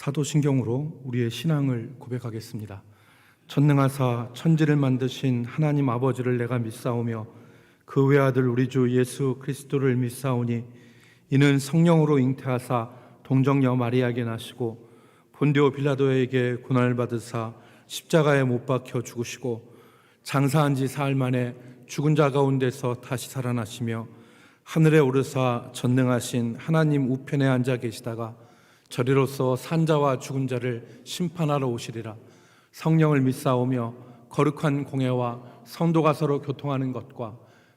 사도신경으로 우리의 신앙을 고백하겠습니다. 전능하사 천지를 만드신 하나님 아버지를 내가 믿사오며 그 외아들 우리 주 예수 그리스도를 믿사오니 이는 성령으로 잉태하사 동정녀 마리아에게 나시고 본디오 빌라도에게 고난을 받으사 십자가에 못 박혀 죽으시고 장사한 지 사흘 만에 죽은 자 가운데서 다시 살아나시며 하늘에 오르사 전능하신 하나님 우편에 앉아 계시다가 저리로서 산자와 죽은 자를 심판하러 오시리라. 성령을 믿사오며 거룩한 공회와 성도가 서로 교통하는 것과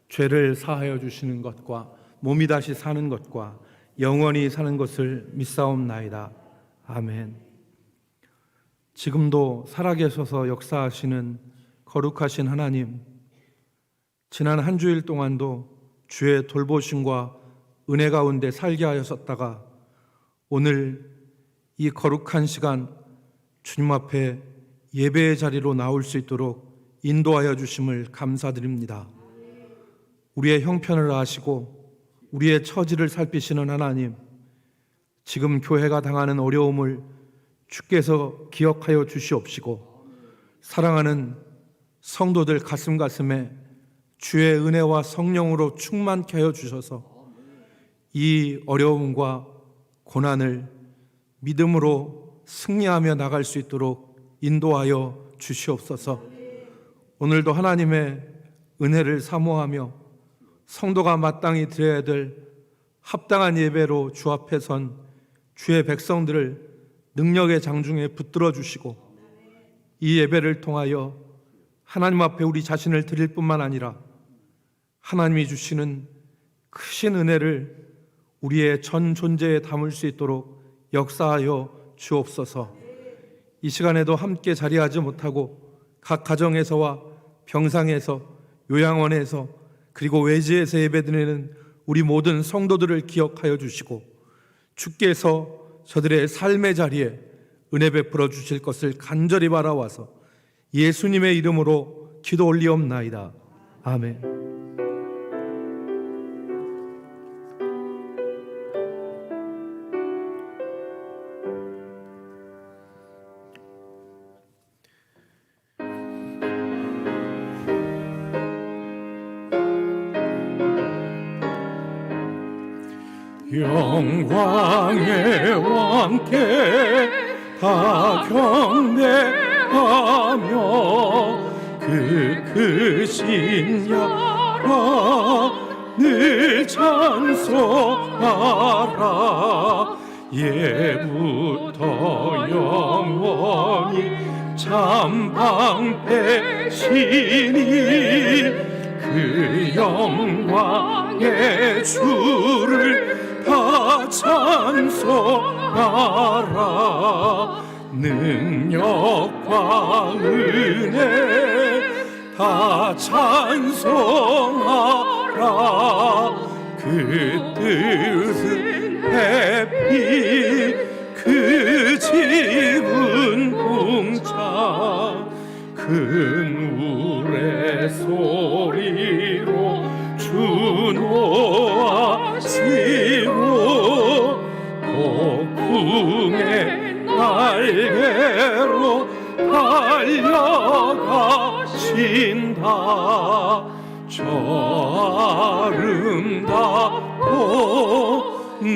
죄를 사하여 주시는 것과 몸이 다시 사는 것과 영원히 사는 것을 믿사옵나이다. 아멘. 지금도 살아계셔서 역사하시는 거룩하신 하나님, 지난 한 주일 동안도 주의 돌보심과 은혜 가운데 살게 하셨다가 오늘 이 거룩한 시간 주님 앞에 예배의 자리로 나올 수 있도록 인도하여 주심을 감사드립니다. 우리의 형편을 아시고 우리의 처지를 살피시는 하나님, 지금 교회가 당하는 어려움을 주께서 기억하여 주시옵시고 사랑하는 성도들 가슴에 주의 은혜와 성령으로 충만케 하여 주셔서 이 어려움과 고난을 믿음으로 승리하며 나갈 수 있도록 인도하여 주시옵소서. 오늘도 하나님의 은혜를 사모하며 성도가 마땅히 드려야 될 합당한 예배로 주 앞에 선 주의 백성들을 능력의 장중에 붙들어 주시고 이 예배를 통하여 하나님 앞에 우리 자신을 드릴 뿐만 아니라 하나님이 주시는 크신 은혜를 우리의 전 존재에 담을 수 있도록 역사하여 주옵소서. 이 시간에도 함께 자리하지 못하고 각 가정에서와 병상에서 요양원에서 그리고 외지에서 예배드리는 우리 모든 성도들을 기억하여 주시고 주께서 저들의 삶의 자리에 은혜 베풀어 주실 것을 간절히 바라와서 예수님의 이름으로 기도 올리옵나이다. 아멘. 영광의 왕께 다 경배하며 그 크신 나라 늘 찬송하라. 예부터 영원히 참방패시니 그 영광의 주를 다 찬송하라. 능력과 은혜 다 찬송하라. 그 뜻은 햇빛 그 지은 궁창 큰 우레 소리로 주노하시고 폭풍의 날개로 달려가신다. 저 아름답고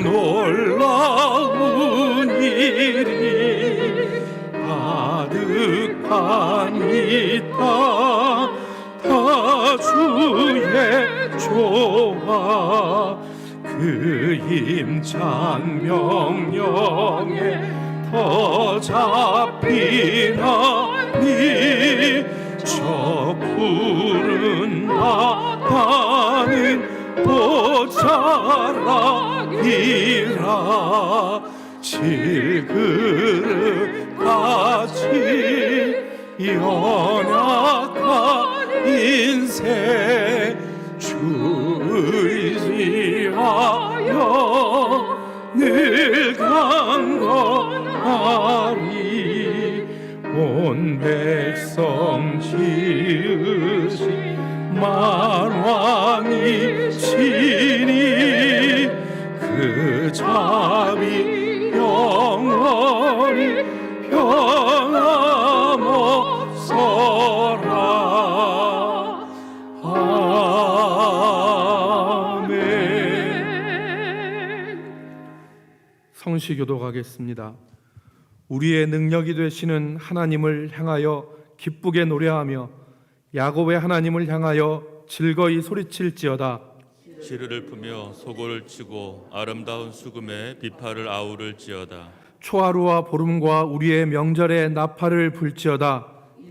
놀라운 일이 가득한 이 땅 다 주의 조화 그 힘찬 명령에 더 잡히나니 저 푸른 바다는 보자락이라. 질그릇같이 연약한 인생 주 의지하여 늘 강건하리. 온 백성 지으신 만왕이 신이 그 자비 영원히 동시 교독하겠습니다. 우리의 능력이 되시는 하나님을 향하여 기쁘게 노래하며 야곱의 하나님을 향하여 즐거이 소리칠지어다. 시르를 푸며 소고를 치고 아름다운 수금에 비파를 아우를지어다. 초하루와 보름과 우리의 명절에 나팔을 불지어다.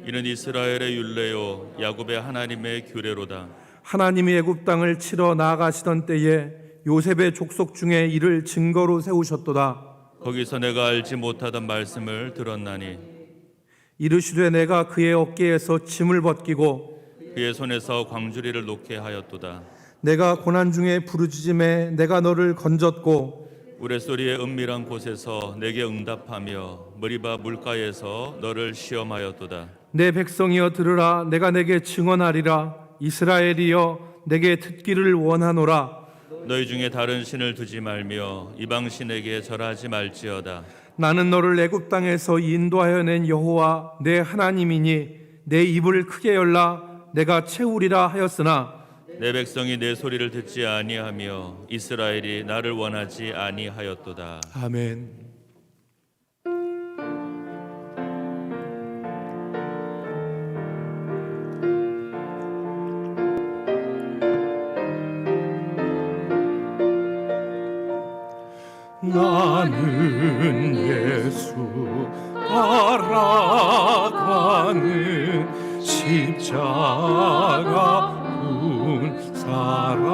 이는 이스라엘의 율례요 야곱의 하나님의 규례로다. 하나님이 애굽 땅을 치러 나아가시던 때에 요셉의 족속 중에 이를 증거로 세우셨도다. 거기서 내가 알지 못하던 말씀을 들었나니 이르시되 내가 그의 어깨에서 짐을 벗기고 그의 손에서 광주리를 놓게 하였도다. 내가 고난 중에 부르짖음에 내가 너를 건졌고 우레소리의 은밀한 곳에서 내게 응답하며 머리바 물가에서 너를 시험하였도다. 내 백성이여 들으라. 내가 내게 증언하리라. 이스라엘이여 내게 듣기를 원하노라. 너희 중에 다른 신을 두지 말며 이방 신에게 절하지 말지어다. 나는 너를 애굽 땅에서 인도하여 낸 여호와 내 하나님이니 내 입을 크게 열라. 내가 채우리라 하였으나 내 백성이 내 소리를 듣지 아니하며 이스라엘이 나를 원하지 아니하였도다. 아멘. 나는 예수 따라가는 십자가 군 사람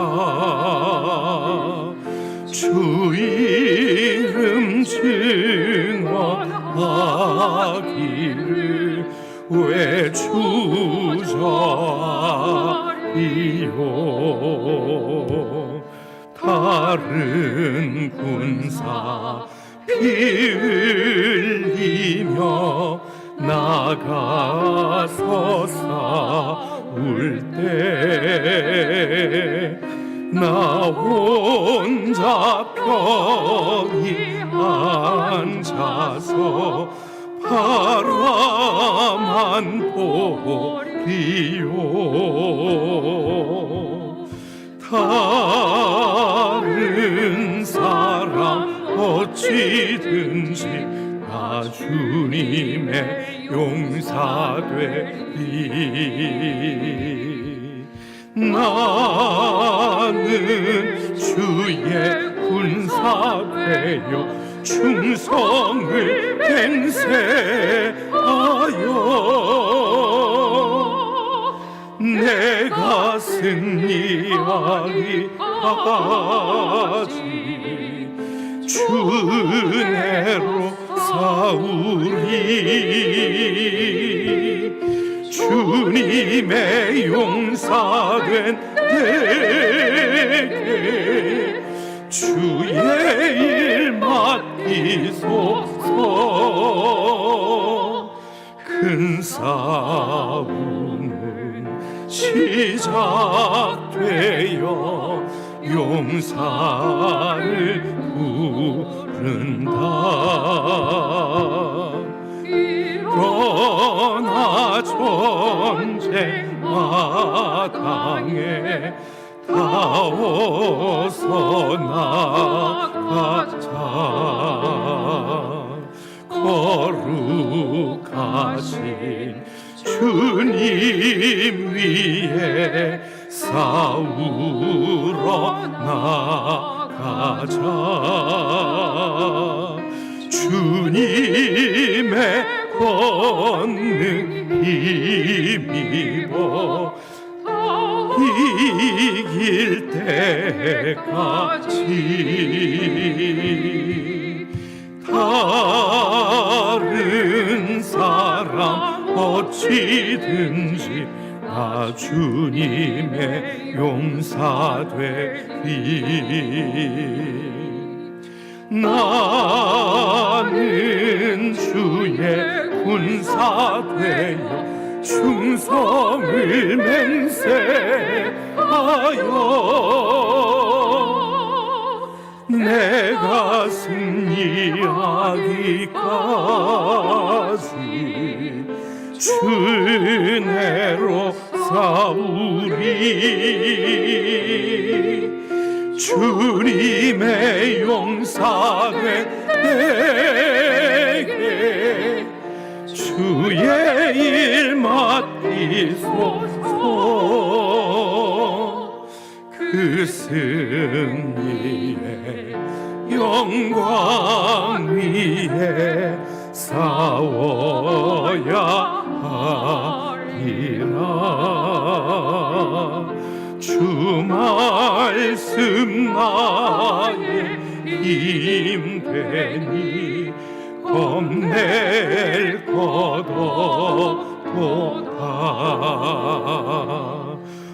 주 이름 증언하기를 외주저리요 다른 군사 피 흘리며 나가서 싸울 때 나 혼자 편히 앉아서 바라만 보리요 다른 사람 어찌든지 나 주님의 용사되리 나는 주의 군사되어 충성을 맹세하여 내가 승리하리까지 주 은혜로 싸우리 주님의 용사된 내게 주의 일 맡기소서 큰 싸움은 시작되어 용사를 부른다 그러나 전쟁 마당에 다워서 나가자 거룩하신 주님 위에 싸우러 나가자 주님의 권능 힘입어 이길 때까지 다른 사람 어찌든지 나 주님의 용사되리 나는 주의 군사되어 충성을 맹세하여 내가 승리하기까지 주 은혜로 싸우리 주님의 용사된 내게 주의 일 맡기소서. 그 승리의 영광 위에 싸워야 하리라. 주 말씀 나의 힘 되니 겁낼 것 없도다.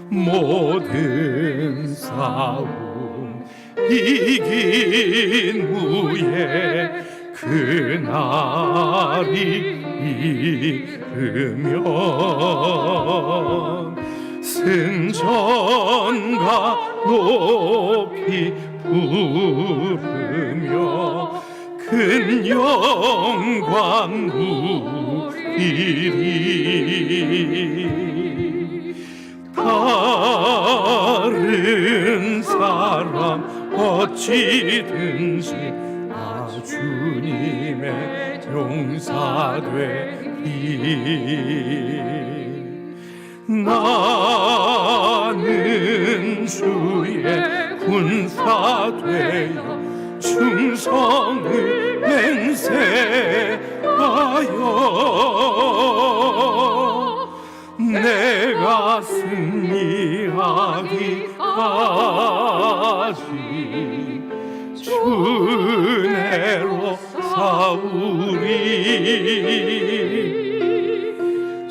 모든 싸움 이긴 후에 그날이 이르면 승전가 높이 부르며 큰 영광 누리리. 다른 사람 어찌든지 나 주님의 용사 되리. 나는 주의 군사 되어 충성을 맹세하여 내가 승리하기까지 주 은혜로 싸우리.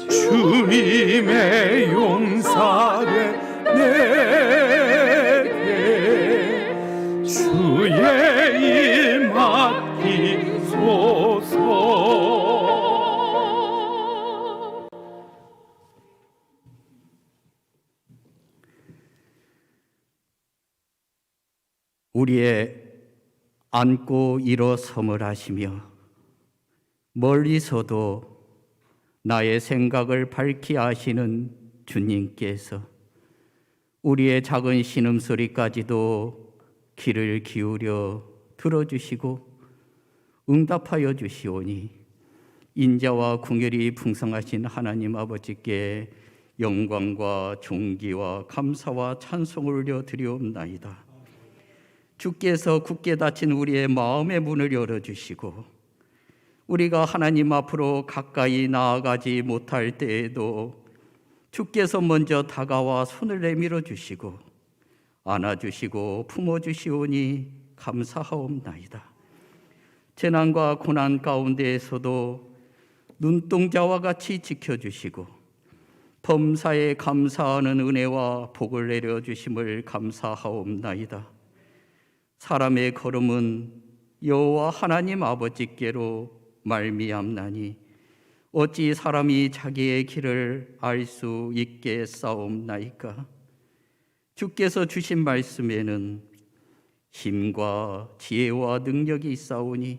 주님의 용사된 내게 주의 일 맡기소서. 우리의 안고 일어섬을 하시며 멀리서도 나의 생각을 밝히 아시는 주님께서 우리의 작은 신음소리까지도 귀를 기울여 들어주시고 응답하여 주시오니 인자와 궁휼이 풍성하신 하나님 아버지께 영광과 존귀와 감사와 찬송을 올려드리옵나이다. 주께서 굳게 닫힌 우리의 마음의 문을 열어주시고 우리가 하나님 앞으로 가까이 나아가지 못할 때에도 주께서 먼저 다가와 손을 내밀어 주시고 안아주시고 품어주시오니 감사하옵나이다. 재난과 고난 가운데에서도 눈동자와 같이 지켜주시고 범사에 감사하는 은혜와 복을 내려주심을 감사하옵나이다. 사람의 걸음은 여호와 하나님 아버지께로 말미암나니 어찌 사람이 자기의 길을 알 수 있겠사옵나이까. 주께서 주신 말씀에는 힘과 지혜와 능력이 있사오니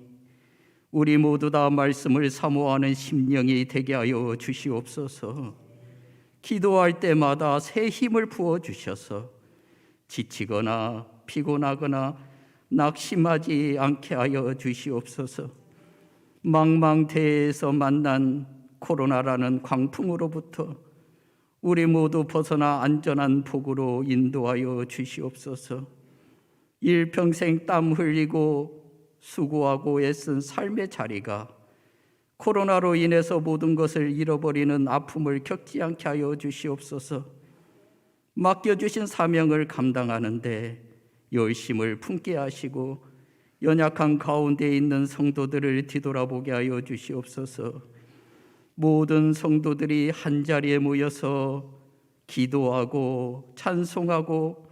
우리 모두 다 말씀을 사모하는 심령이 되게 하여 주시옵소서. 기도할 때마다 새 힘을 부어 주셔서 지치거나 피곤하거나 낙심하지 않게 하여 주시옵소서. 망망대해에서 만난 코로나라는 광풍으로부터 우리 모두 벗어나 안전한 복으로 인도하여 주시옵소서. 일평생 땀 흘리고 수고하고 애쓴 삶의 자리가 코로나로 인해서 모든 것을 잃어버리는 아픔을 겪지 않게 하여 주시옵소서. 맡겨주신 사명을 감당하는데 열심을 품게 하시고 연약한 가운데 있는 성도들을 뒤돌아보게 하여 주시옵소서. 모든 성도들이 한자리에 모여서 기도하고 찬송하고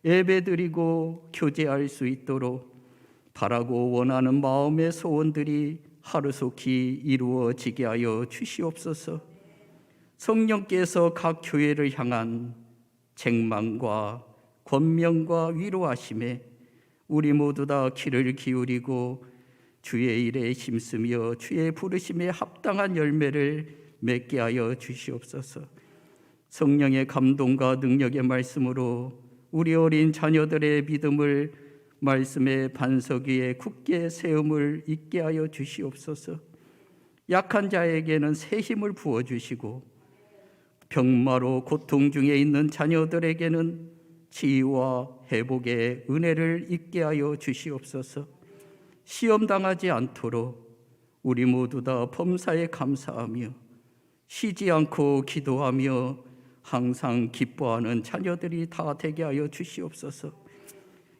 예배드리고 교제할 수 있도록 바라고 원하는 마음의 소원들이 하루속히 이루어지게 하여 주시옵소서. 성령께서 각 교회를 향한 책망과 권면과 위로하심에 우리 모두 다 귀를 기울이고 주의 일에 힘쓰며 주의 부르심에 합당한 열매를 맺게 하여 주시옵소서. 성령의 감동과 능력의 말씀으로 우리 어린 자녀들의 믿음을 말씀의 반석 위에 굳게 세움을 있게 하여 주시옵소서. 약한 자에게는 새 힘을 부어주시고 병마로 고통 중에 있는 자녀들에게는 치유와 회복의 은혜를 있게 하여 주시옵소서. 시험 당하지 않도록 우리 모두 다 범사에 감사하며 쉬지 않고 기도하며 항상 기뻐하는 자녀들이 다 되게 하여 주시옵소서.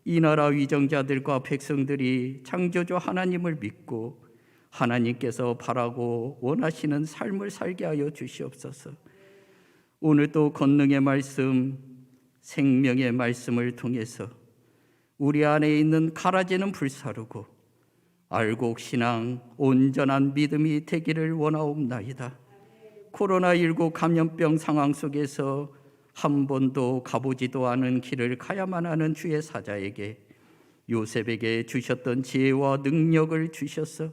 이 나라 위정자들과 백성들이 창조주 하나님을 믿고 하나님께서 바라고 원하시는 삶을 살게 하여 주시옵소서. 오늘도 권능의 말씀, 생명의 말씀을 통해서 우리 안에 있는 가라지는 불사르고 알곡 신앙, 온전한 믿음이 되기를 원하옵나이다. 코로나19 감염병 상황 속에서 한 번도 가보지도 않은 길을 가야만 하는 주의 사자에게 요셉에게 주셨던 지혜와 능력을 주셔서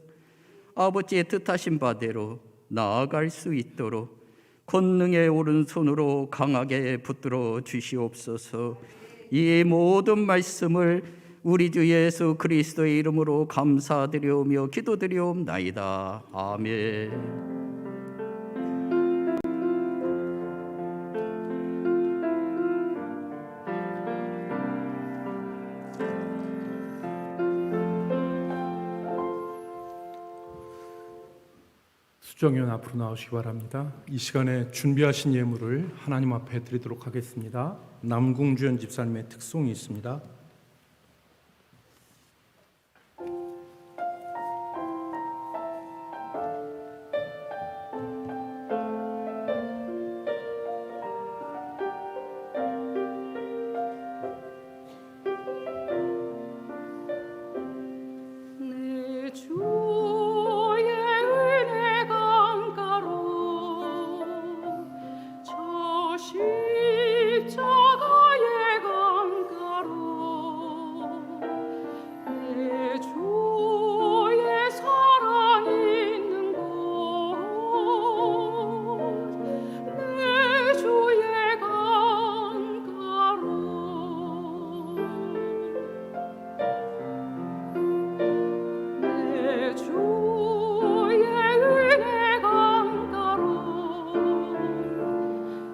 아버지의 뜻하신 바대로 나아갈 수 있도록 권능의 오른손으로 강하게 붙들어 주시옵소서. 이 모든 말씀을 우리 주 예수 그리스도의 이름으로 감사드리오며 기도드리옵나이다. 아멘. 수정위원 앞으로 나오시기 바랍니다. 이 시간에 준비하신 예물을 하나님 앞에 드리도록 하겠습니다. 남궁주연 집사님의 특송이 있습니다. 내 주의 은혜 강가로 저 십자가의 강가로 내 주의 사랑 있는 곳 내 주의 강가로 내 주의 은혜 강가로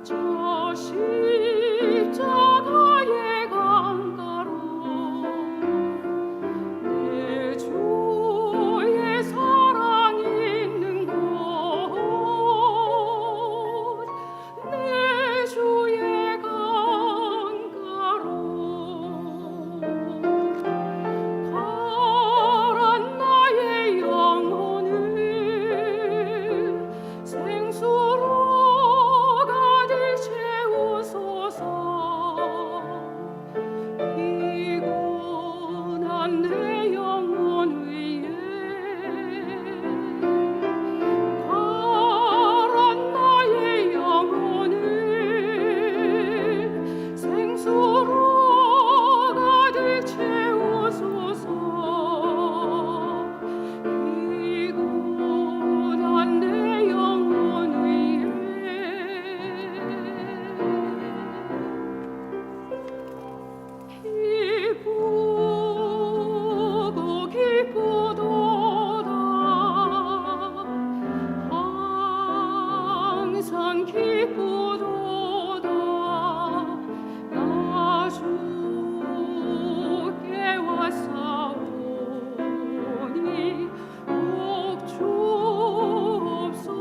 저 십자가의 강가로 내 주의 사랑 있는 곳 내 주의 강가로 파란 나의 영혼을 생수로 가득 채우소서. 피곤한 내 영혼 위에 파란 나의 영혼을 생수로 가득 채우소서. 피곤한 내 영혼 위에 기쁘고 기쁘도다 항상 기쁘도다 나 주께 왔사오니 복 주옵소서.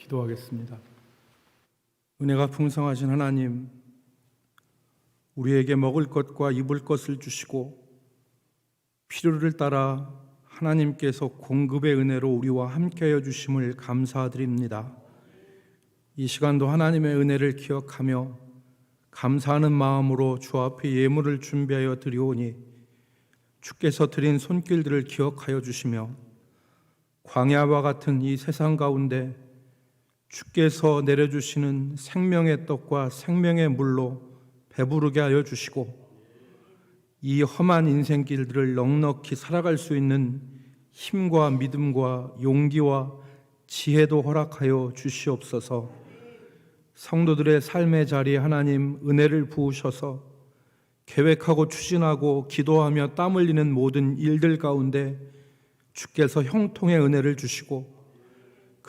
기도하겠습니다. 은혜가 풍성하신 하나님, 우리에게 먹을 것과 입을 것을 주시고 필요를 따라 하나님께서 공급의 은혜로 우리와 함께하여 주심을 감사드립니다. 이 시간도 하나님의 은혜를 기억하며 감사하는 마음으로 주 앞에 예물을 준비하여 드리오니 주께서 드린 손길들을 기억하여 주시며 광야와 같은 이 세상 가운데 주께서 내려주시는 생명의 떡과 생명의 물로 배부르게 하여 주시고 이 험한 인생길들을 넉넉히 살아갈 수 있는 힘과 믿음과 용기와 지혜도 허락하여 주시옵소서. 성도들의 삶의 자리에 하나님 은혜를 부으셔서 계획하고 추진하고 기도하며 땀 흘리는 모든 일들 가운데 주께서 형통의 은혜를 주시고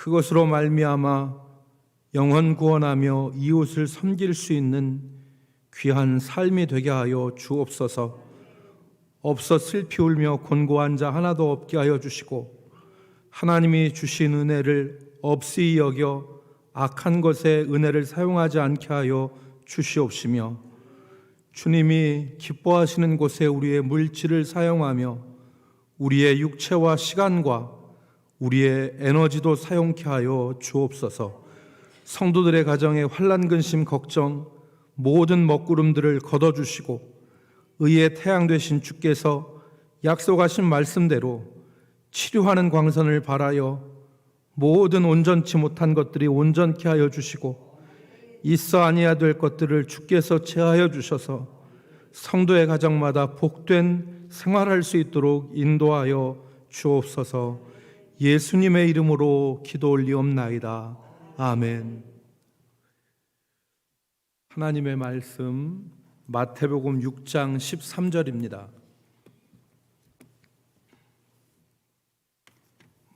그것으로 말미암아 영혼 구원하며 이웃을 섬길 수 있는 귀한 삶이 되게 하여 주옵소서. 없어 슬피 울며 곤고한 자 하나도 없게 하여 주시고 하나님이 주신 은혜를 없이 여겨 악한 것에 은혜를 사용하지 않게 하여 주시옵시며 주님이 기뻐하시는 곳에 우리의 물질을 사용하며 우리의 육체와 시간과 우리의 에너지도 사용케 하여 주옵소서. 성도들의 가정에 환난 근심 걱정 모든 먹구름들을 걷어주시고 의의 태양 되신 주께서 약속하신 말씀대로 치료하는 광선을 발하여 모든 온전치 못한 것들이 온전케 하여 주시고 있어 아니야 될 것들을 주께서 제하여 주셔서 성도의 가정마다 복된 생활할 수 있도록 인도하여 주옵소서. 예수님의 이름으로 기도 올리옵나이다. 아멘. 하나님의 말씀 마태복음 6장 13절입니다.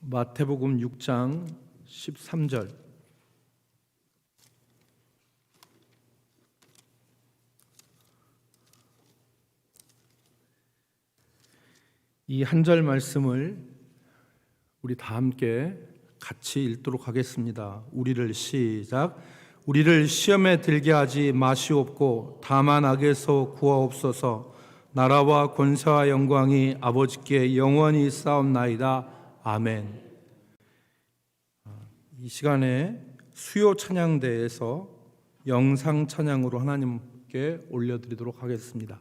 마태복음 6장 13절. 이 한 절 말씀을 우리 다 함께 같이 읽도록 하겠습니다. 우리를 시험에 들게 하지 마시옵고 다만 악에서 구하옵소서. 나라와 권세와 영광이 아버지께 영원히 있사옵나이다. 아멘. 이 시간에 수요 찬양대에서 영상 찬양으로 하나님께 올려드리도록 하겠습니다.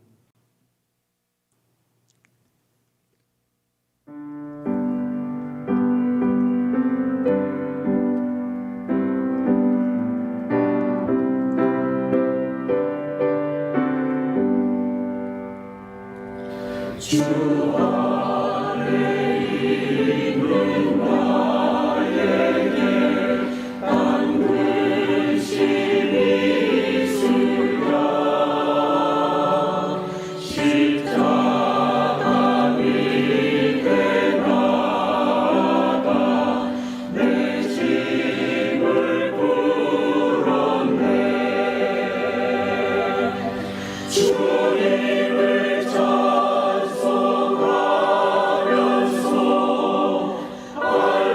찬송하면서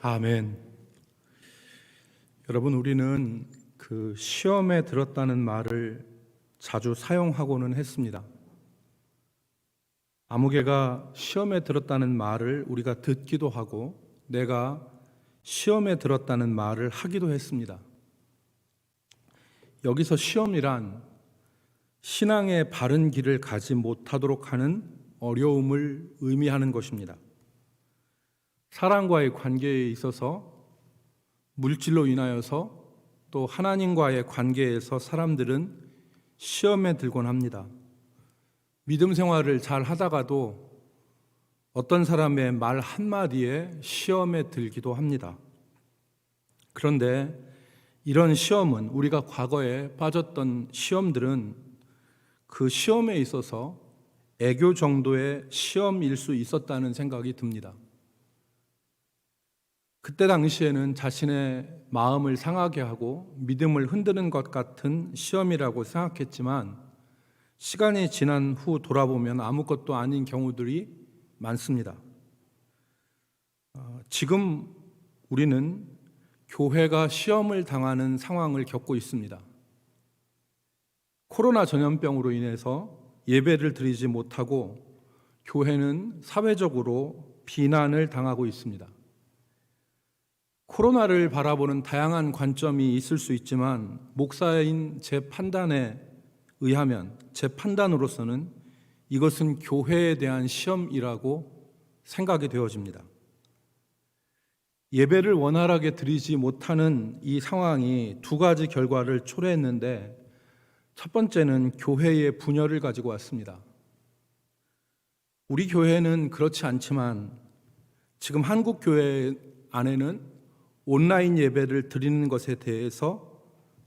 아멘. 여러분, 우리는 그 시험에 들었다는 말을 자주 사용하고는 했습니다. 아무개가 시험에 들었다는 말을 우리가 듣기도 하고 내가 시험에 들었다는 말을 하기도 했습니다. 여기서 시험이란 신앙의 바른 길을 가지 못하도록 하는 어려움을 의미하는 것입니다. 사람과의 관계에 있어서 물질로 인하여서 또 하나님과의 관계에서 사람들은 시험에 들곤 합니다. 믿음 생활을 잘 하다가도 어떤 사람의 말 한마디에 시험에 들기도 합니다. 그런데 이런 시험은, 우리가 과거에 빠졌던 시험들은 그 시험에 있어서 애교 정도의 시험일 수 있었다는 생각이 듭니다. 그때 당시에는 자신의 마음을 상하게 하고 믿음을 흔드는 것 같은 시험이라고 생각했지만 시간이 지난 후 돌아보면 아무것도 아닌 경우들이 많습니다. 지금 우리는 교회가 시험을 당하는 상황을 겪고 있습니다. 코로나 전염병으로 인해서 예배를 드리지 못하고 교회는 사회적으로 비난을 당하고 있습니다. 코로나를 바라보는 다양한 관점이 있을 수 있지만 목사인 제 판단에 의하면, 제 판단으로서는 이것은 교회에 대한 시험이라고 생각이 되어집니다. 예배를 원활하게 드리지 못하는 이 상황이 두 가지 결과를 초래했는데, 첫 번째는 교회의 분열을 가지고 왔습니다. 우리 교회는 그렇지 않지만 지금 한국 교회 안에는 온라인 예배를 드리는 것에 대해서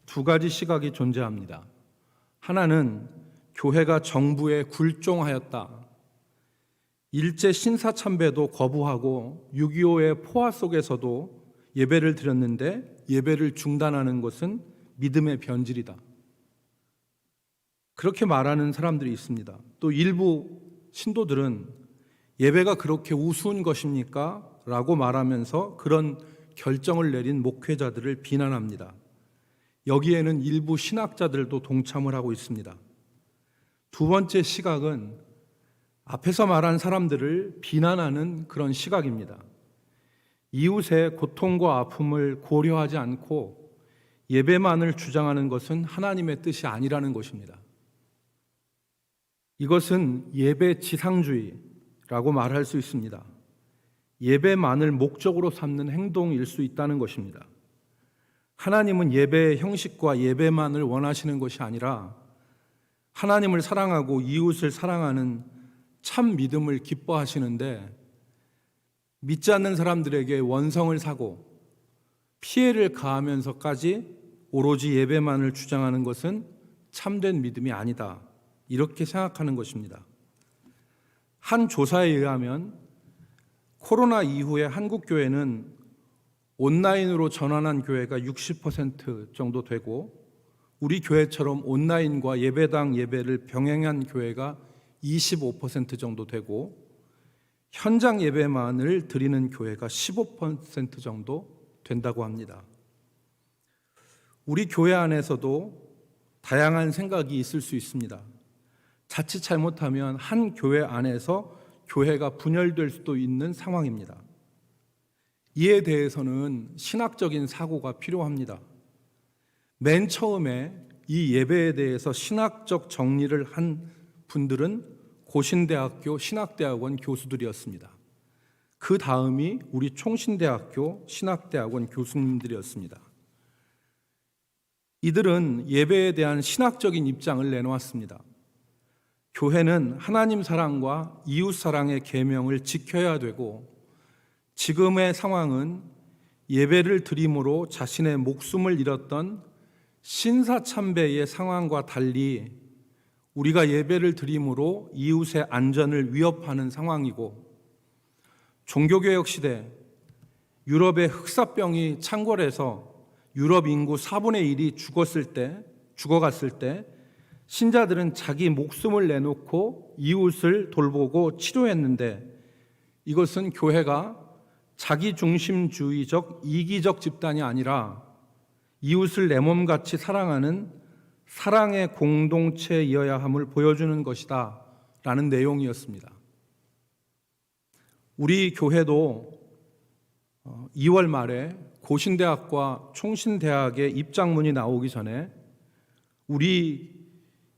두 가지 시각이 존재합니다. 하나는 교회가 정부에 굴종하였다. 일제 신사참배도 거부하고 6.25의 포화 속에서도 예배를 드렸는데 예배를 중단하는 것은 믿음의 변질이다. 그렇게 말하는 사람들이 있습니다. 또 일부 신도들은 예배가 그렇게 우스운 것입니까? 라고 말하면서 그런 결정을 내린 목회자들을 비난합니다. 여기에는 일부 신학자들도 동참을 하고 있습니다. 두 번째 시각은 앞에서 말한 사람들을 비난하는 그런 시각입니다. 이웃의 고통과 아픔을 고려하지 않고 예배만을 주장하는 것은 하나님의 뜻이 아니라는 것입니다. 이것은 예배 지상주의라고 말할 수 있습니다. 예배만을 목적으로 삼는 행동일 수 있다는 것입니다. 하나님은 예배의 형식과 예배만을 원하시는 것이 아니라 하나님을 사랑하고 이웃을 사랑하는 참 믿음을 기뻐하시는데, 믿지 않는 사람들에게 원성을 사고 피해를 가하면서까지 오로지 예배만을 주장하는 것은 참된 믿음이 아니다, 이렇게 생각하는 것입니다. 한 조사에 의하면 코로나 이후에 한국 교회는 온라인으로 전환한 교회가 60% 정도 되고, 우리 교회처럼 온라인과 예배당 예배를 병행한 교회가 25% 정도 되고, 현장 예배만을 드리는 교회가 15% 정도 된다고 합니다. 우리 교회 안에서도 다양한 생각이 있을 수 있습니다. 자칫 잘못하면 한 교회 안에서 교회가 분열될 수도 있는 상황입니다. 이에 대해서는 신학적인 사고가 필요합니다. 맨 처음에 이 예배에 대해서 신학적 정리를 한 분들은 고신대학교 신학대학원 교수들이었습니다. 그 다음이 우리 총신대학교 신학대학원 교수님들이었습니다. 이들은 예배에 대한 신학적인 입장을 내놓았습니다. 교회는 하나님 사랑과 이웃 사랑의 계명을 지켜야 되고, 지금의 상황은 예배를 드림으로 자신의 목숨을 잃었던 신사참배의 상황과 달리 우리가 예배를 드림으로 이웃의 안전을 위협하는 상황이고, 종교개혁 시대 유럽의 흑사병이 창궐해서 유럽 인구 4분의 1이 죽어갔을 때 신자들은 자기 목숨을 내놓고 이웃을 돌보고 치료했는데, 이것은 교회가 자기중심주의적 이기적 집단이 아니라 이웃을 내 몸같이 사랑하는 사랑의 공동체이어야 함을 보여주는 것이다 라는 내용이었습니다. 우리 교회도 2월 말에 고신대학과 총신대학의 입장문이 나오기 전에 우리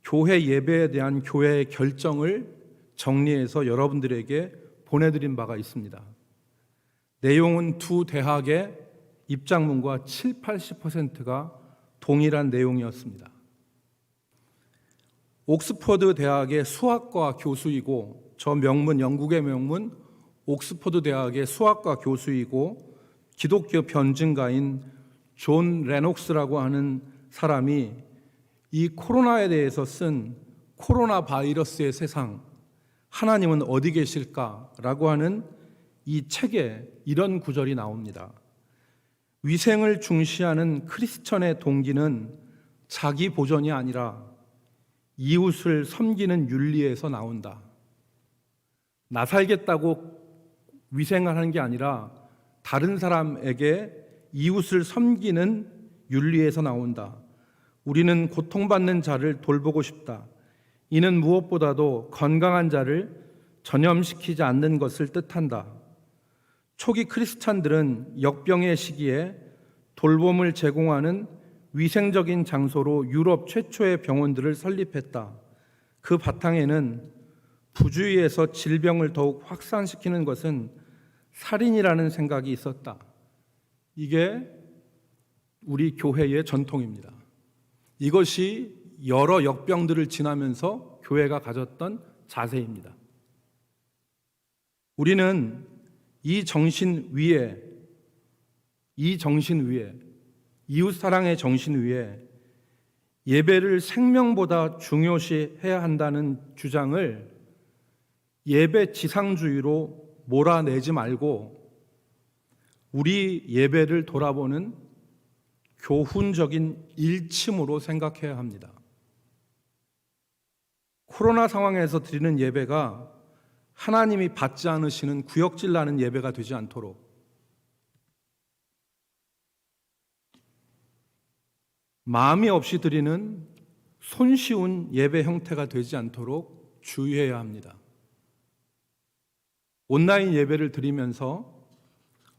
교회 예배에 대한 교회의 결정을 정리해서 여러분들에게 보내드린 바가 있습니다. 내용은 두 대학의 입장문과 70~80%가 동일한 내용이었습니다. 옥스퍼드 대학의 수학과 교수이고, 저 명문, 영국의 명문 옥스퍼드 대학의 수학과 교수이고 기독교 변증가인 존 레녹스라고 하는 사람이 이 코로나에 대해서 쓴 코로나 바이러스의 세상, 하나님은 어디 계실까라고 하는 이 책에 이런 구절이 나옵니다. 위생을 중시하는 크리스천의 동기는 자기 보전이 아니라 이웃을 섬기는 윤리에서 나온다. 나 살겠다고 위생을 하는 게 아니라 다른 사람에게 이웃을 섬기는 윤리에서 나온다. 우리는 고통받는 자를 돌보고 싶다. 이는 무엇보다도 건강한 자를 전염시키지 않는 것을 뜻한다. 초기 크리스찬들은 역병의 시기에 돌봄을 제공하는 위생적인 장소로 유럽 최초의 병원들을 설립했다. 그 바탕에는 부주의에서 질병을 더욱 확산시키는 것은 살인이라는 생각이 있었다. 이게 우리 교회의 전통입니다. 이것이 여러 역병들을 지나면서 교회가 가졌던 자세입니다. 우리는 이 정신 위에 이웃 사랑의 정신 위에 예배를 생명보다 중요시해야 한다는 주장을 예배 지상주의로 몰아내지 말고 우리 예배를 돌아보는 교훈적인 일침으로 생각해야 합니다. 코로나 상황에서 드리는 예배가 하나님이 받지 않으시는 구역질 나는 예배가 되지 않도록, 마음이 없이 드리는 손쉬운 예배 형태가 되지 않도록 주의해야 합니다. 온라인 예배를 드리면서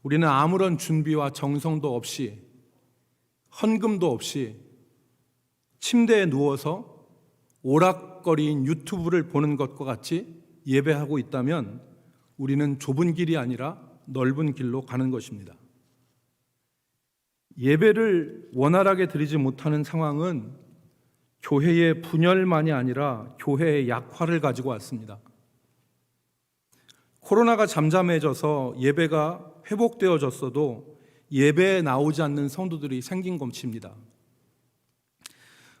우리는 아무런 준비와 정성도 없이, 헌금도 없이 침대에 누워서 오락거리인 유튜브를 보는 것과 같이 예배하고 있다면 우리는 좁은 길이 아니라 넓은 길로 가는 것입니다. 예배를 원활하게 드리지 못하는 상황은 교회의 분열만이 아니라 교회의 약화를 가지고 왔습니다. 코로나가 잠잠해져서 예배가 회복되어졌어도 예배에 나오지 않는 성도들이 생긴 것입니다.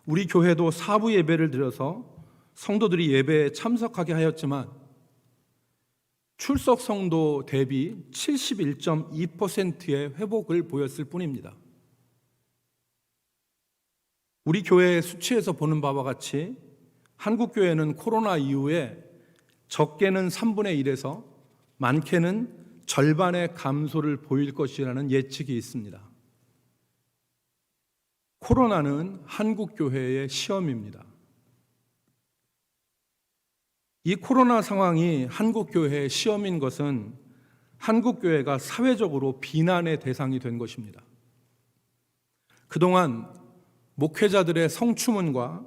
우리 교회도 사부 예배를 드려서 성도들이 예배에 참석하게 하였지만 출석 성도 대비 71.2%의 회복을 보였을 뿐입니다. 우리 교회의 수치에서 보는 바와 같이 한국 교회는 코로나 이후에 적게는 3분의 1에서 많게는 절반의 감소를 보일 것이라는 예측이 있습니다. 코로나는 한국 교회의 시험입니다. 이 코로나 상황이 한국 교회의 시험인 것은 한국 교회가 사회적으로 비난의 대상이 된 것입니다. 그동안 목회자들의 성추문과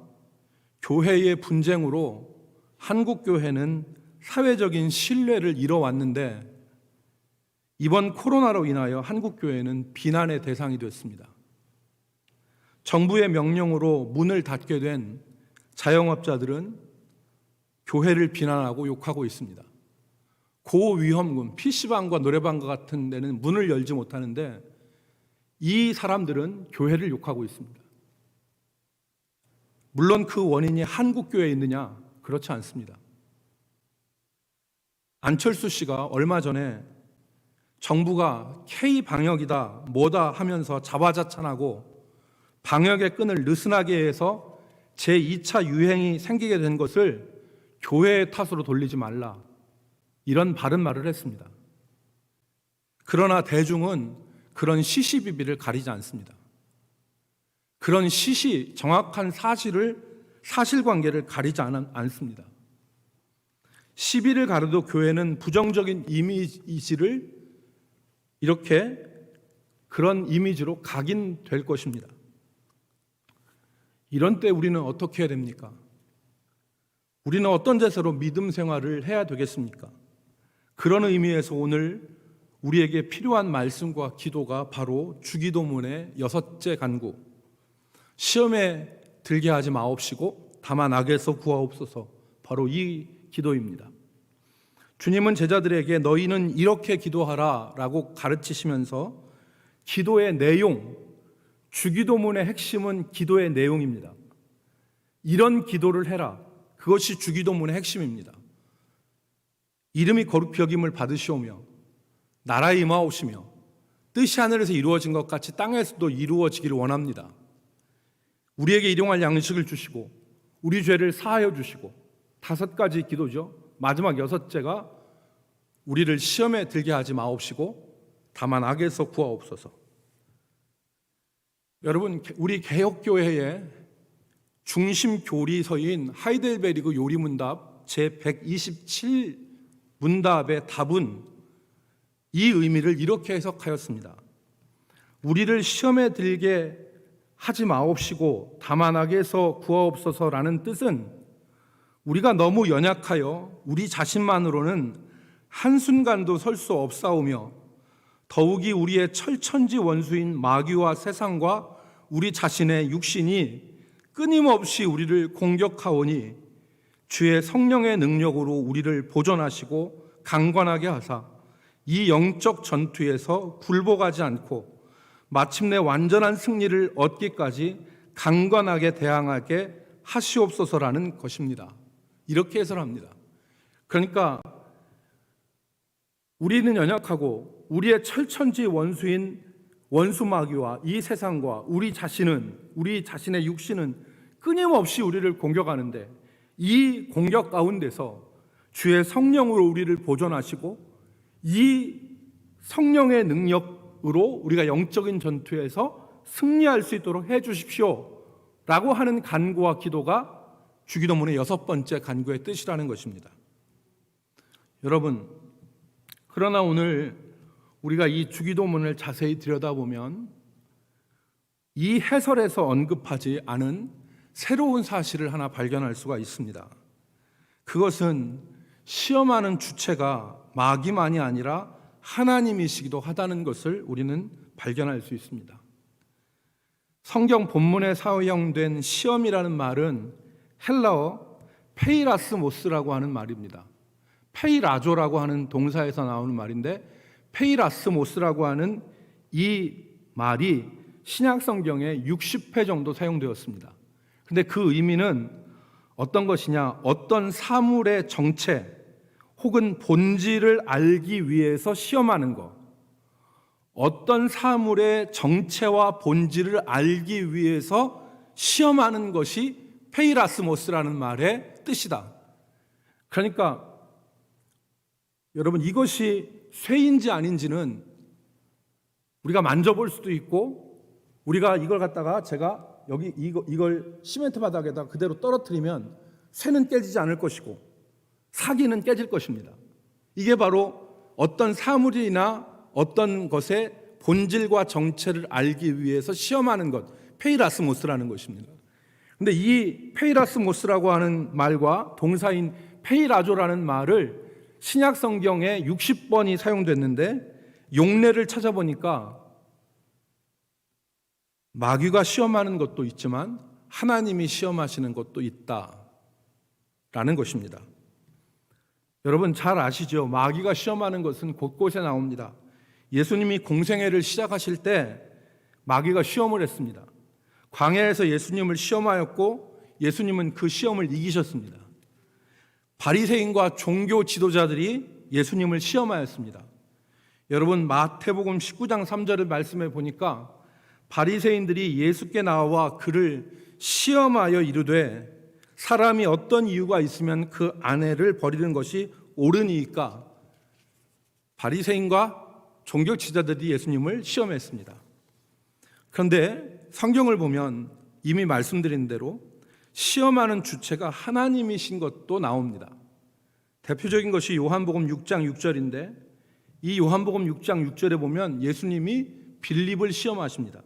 교회의 분쟁으로 한국 교회는 사회적인 신뢰를 잃어왔는데 이번 코로나로 인하여 한국 교회는 비난의 대상이 됐습니다. 정부의 명령으로 문을 닫게 된 자영업자들은 교회를 비난하고 욕하고 있습니다. 고위험군, PC방과 노래방과 같은 데는 문을 열지 못하는데 이 사람들은 교회를 욕하고 있습니다. 물론 그 원인이 한국 교회에 있느냐? 그렇지 않습니다. 안철수 씨가 얼마 전에 정부가 K-방역이다 뭐다 하면서 자화자찬하고 방역의 끈을 느슨하게 해서 제2차 유행이 생기게 된 것을 교회의 탓으로 돌리지 말라, 이런 바른 말을 했습니다. 그러나 대중은 그런 시시비비를 가리지 않습니다. 그런 정확한 사실관계를 가리지 않습니다. 시비를 가려도 교회는 부정적인 이미지를 이렇게 그런 이미지로 각인될 것입니다. 이런 때 우리는 어떻게 해야 됩니까? 우리는 어떤 자세로 믿음 생활을 해야 되겠습니까? 그런 의미에서 오늘 우리에게 필요한 말씀과 기도가 바로 주기도문의 6째 간구, 시험에 들게 하지 마옵시고 다만 악에서 구하옵소서, 바로 이 기도입니다. 주님은 제자들에게 너희는 이렇게 기도하라 라고 가르치시면서 기도의 내용, 주기도문의 핵심은 기도의 내용입니다. 이런 기도를 해라, 그것이 주기도문의 핵심입니다. 이름이 거룩히 여김을 받으시오며 나라에 임하오시며 뜻이 하늘에서 이루어진 것 같이 땅에서도 이루어지기를 원합니다. 우리에게 일용할 양식을 주시고 우리 죄를 사하여 주시고, 5가지 기도죠. 마지막 6째가 우리를 시험에 들게 하지 마옵시고 다만 악에서 구하옵소서. 여러분, 우리 개혁교회의 중심 교리서인 하이델베르그 요리문답 제127문답의 답은 이 의미를 이렇게 해석하였습니다. 우리를 시험에 들게 하지 마옵시고 다만 악에서 구하옵소서라는 뜻은 우리가 너무 연약하여 우리 자신만으로는 한순간도 설 수 없사오며 더욱이 우리의 철천지 원수인 마귀와 세상과 우리 자신의 육신이 끊임없이 우리를 공격하오니 주의 성령의 능력으로 우리를 보존하시고 강건하게 하사 이 영적 전투에서 굴복하지 않고 마침내 완전한 승리를 얻기까지 강건하게 대항하게 하시옵소서라는 것입니다. 이렇게 해설합니다. 그러니까 우리는 연약하고 우리의 철천지 원수인 원수마귀와 이 세상과 우리 자신의 육신은 끊임없이 우리를 공격하는데 이 공격 가운데서 주의 성령으로 우리를 보존하시고 이 성령의 능력으로 우리가 영적인 전투에서 승리할 수 있도록 해 주십시오 라고 하는 간구와 기도가 주기도문의 6번째 간구의 뜻이라는 것입니다. 여러분, 그러나 오늘 우리가 이 주기도문을 자세히 들여다보면 이 해설에서 언급하지 않은 새로운 사실을 하나 발견할 수가 있습니다. 그것은 시험하는 주체가 마귀만이 아니라 하나님이시기도 하다는 것을 우리는 발견할 수 있습니다. 성경 본문에 사용된 시험이라는 말은 헬라어 페이라스모스라고 하는 말입니다. 페이라조라고 하는 동사에서 나오는 말인데 페이라스모스라고 하는 이 말이 신약 성경에 60회 정도 사용되었습니다. 근데 그 의미는 어떤 것이냐? 어떤 사물의 정체 혹은 본질을 알기 위해서 시험하는 것. 어떤 사물의 정체와 본질을 알기 위해서 시험하는 것이 페이라스모스라는 말의 뜻이다. 그러니까 여러분, 이것이 쇠인지 아닌지는 우리가 만져볼 수도 있고, 우리가 이걸 갖다가 제가 여기 이걸 시멘트 바닥에다 그대로 떨어뜨리면 쇠는 깨지지 않을 것이고 사기는 깨질 것입니다. 이게 바로 어떤 사물이나 어떤 것의 본질과 정체를 알기 위해서 시험하는 것, 페이라스모스라는 것입니다. 근데 이 페이라스모스라고 하는 말과 동사인 페이라조라는 말을 신약 성경에 60번이 사용됐는데 용례를 찾아보니까 마귀가 시험하는 것도 있지만 하나님이 시험하시는 것도 있다라는 것입니다. 여러분 잘 아시죠? 마귀가 시험하는 것은 곳곳에 나옵니다. 예수님이 공생애를 시작하실 때 마귀가 시험을 했습니다. 광야에서 예수님을 시험하였고 예수님은 그 시험을 이기셨습니다. 바리새인과 종교 지도자들이 예수님을 시험하였습니다. 여러분 마태복음 19장 3절의 말씀에 보니까 바리새인들이 예수께 나와 그를 시험하여 이르되 사람이 어떤 이유가 있으면 그 아내를 버리는 것이 옳으니까. 바리새인과 종교 지도자들이 예수님을 시험했습니다. 그런데 성경을 보면 이미 말씀드린 대로 시험하는 주체가 하나님이신 것도 나옵니다. 대표적인 것이 요한복음 6장 6절인데 이 요한복음 6장 6절에 보면 예수님이 빌립을 시험하십니다.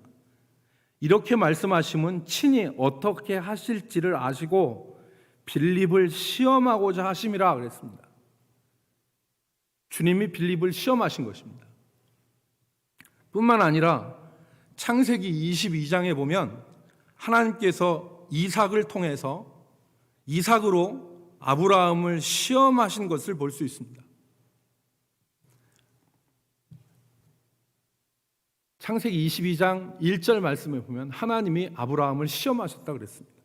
이렇게 말씀하시면 친히 어떻게 하실지를 아시고 빌립을 시험하고자 하심이라 그랬습니다. 주님이 빌립을 시험하신 것입니다. 뿐만 아니라 창세기 22장에 보면 하나님께서 이삭을 통해서 이삭으로 아브라함을 시험하신 것을 볼 수 있습니다. 창세기 22장 1절 말씀에 보면 하나님이 아브라함을 시험하셨다고 그랬습니다.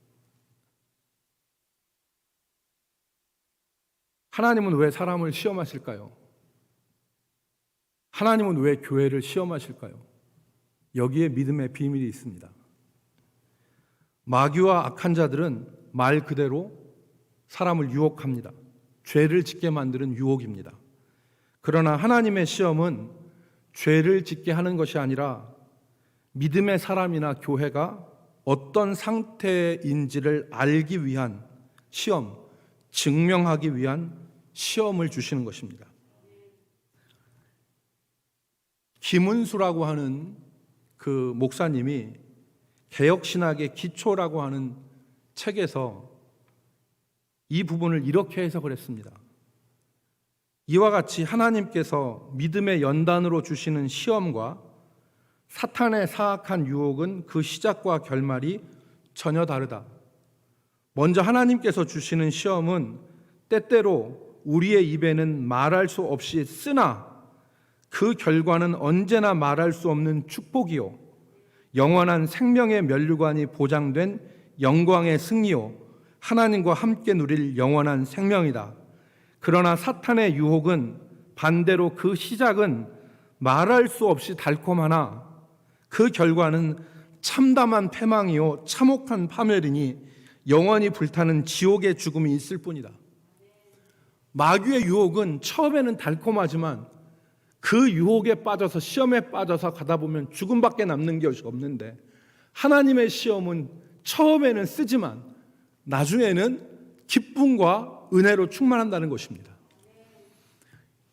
하나님은 왜 사람을 시험하실까요? 하나님은 왜 교회를 시험하실까요? 여기에 믿음의 비밀이 있습니다. 마귀와 악한 자들은 말 그대로 사람을 유혹합니다. 죄를 짓게 만드는 유혹입니다. 그러나 하나님의 시험은 죄를 짓게 하는 것이 아니라 믿음의 사람이나 교회가 어떤 상태인지를 알기 위한 시험, 증명하기 위한 시험을 주시는 것입니다. 김은수라고 하는 그 목사님이 개혁신학의 기초라고 하는 책에서 이 부분을 이렇게 해석을 했습니다. 이와 같이 하나님께서 믿음의 연단으로 주시는 시험과 사탄의 사악한 유혹은 그 시작과 결말이 전혀 다르다. 먼저 하나님께서 주시는 시험은 때때로 우리의 입에는 말할 수 없이 쓰나 그 결과는 언제나 말할 수 없는 축복이요 영원한 생명의 면류관이 보장된 영광의 승리요 하나님과 함께 누릴 영원한 생명이다. 그러나 사탄의 유혹은 반대로 그 시작은 말할 수 없이 달콤하나 그 결과는 참담한 패망이요 참혹한 파멸이니 영원히 불타는 지옥의 죽음이 있을 뿐이다. 마귀의 유혹은 처음에는 달콤하지만 그 유혹에 빠져서 시험에 빠져서 가다 보면 죽음밖에 남는 것이 없는데 하나님의 시험은 처음에는 쓰지만 나중에는 기쁨과 은혜로 충만한다는 것입니다.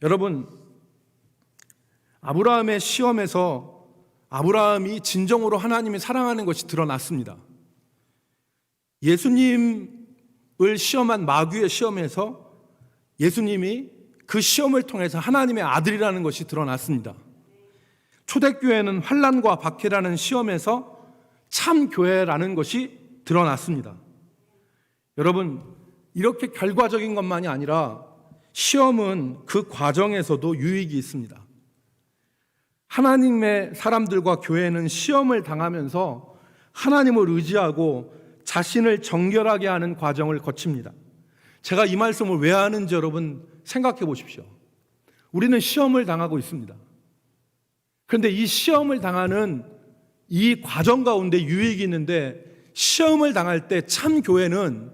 여러분, 아브라함의 시험에서 아브라함이 진정으로 하나님이 사랑하는 것이 드러났습니다. 예수님을 시험한 마귀의 시험에서 예수님이 그 시험을 통해서 하나님의 아들이라는 것이 드러났습니다. 초대교회는 환난과 박해라는 시험에서 참 교회라는 것이 드러났습니다. 여러분, 이렇게 결과적인 것만이 아니라 시험은 그 과정에서도 유익이 있습니다. 하나님의 사람들과 교회는 시험을 당하면서 하나님을 의지하고 자신을 정결하게 하는 과정을 거칩니다. 제가 이 말씀을 왜 하는지 여러분 생각해 보십시오. 우리는 시험을 당하고 있습니다. 그런데 이 시험을 당하는 이 과정 가운데 유익이 있는데 시험을 당할 때 참 교회는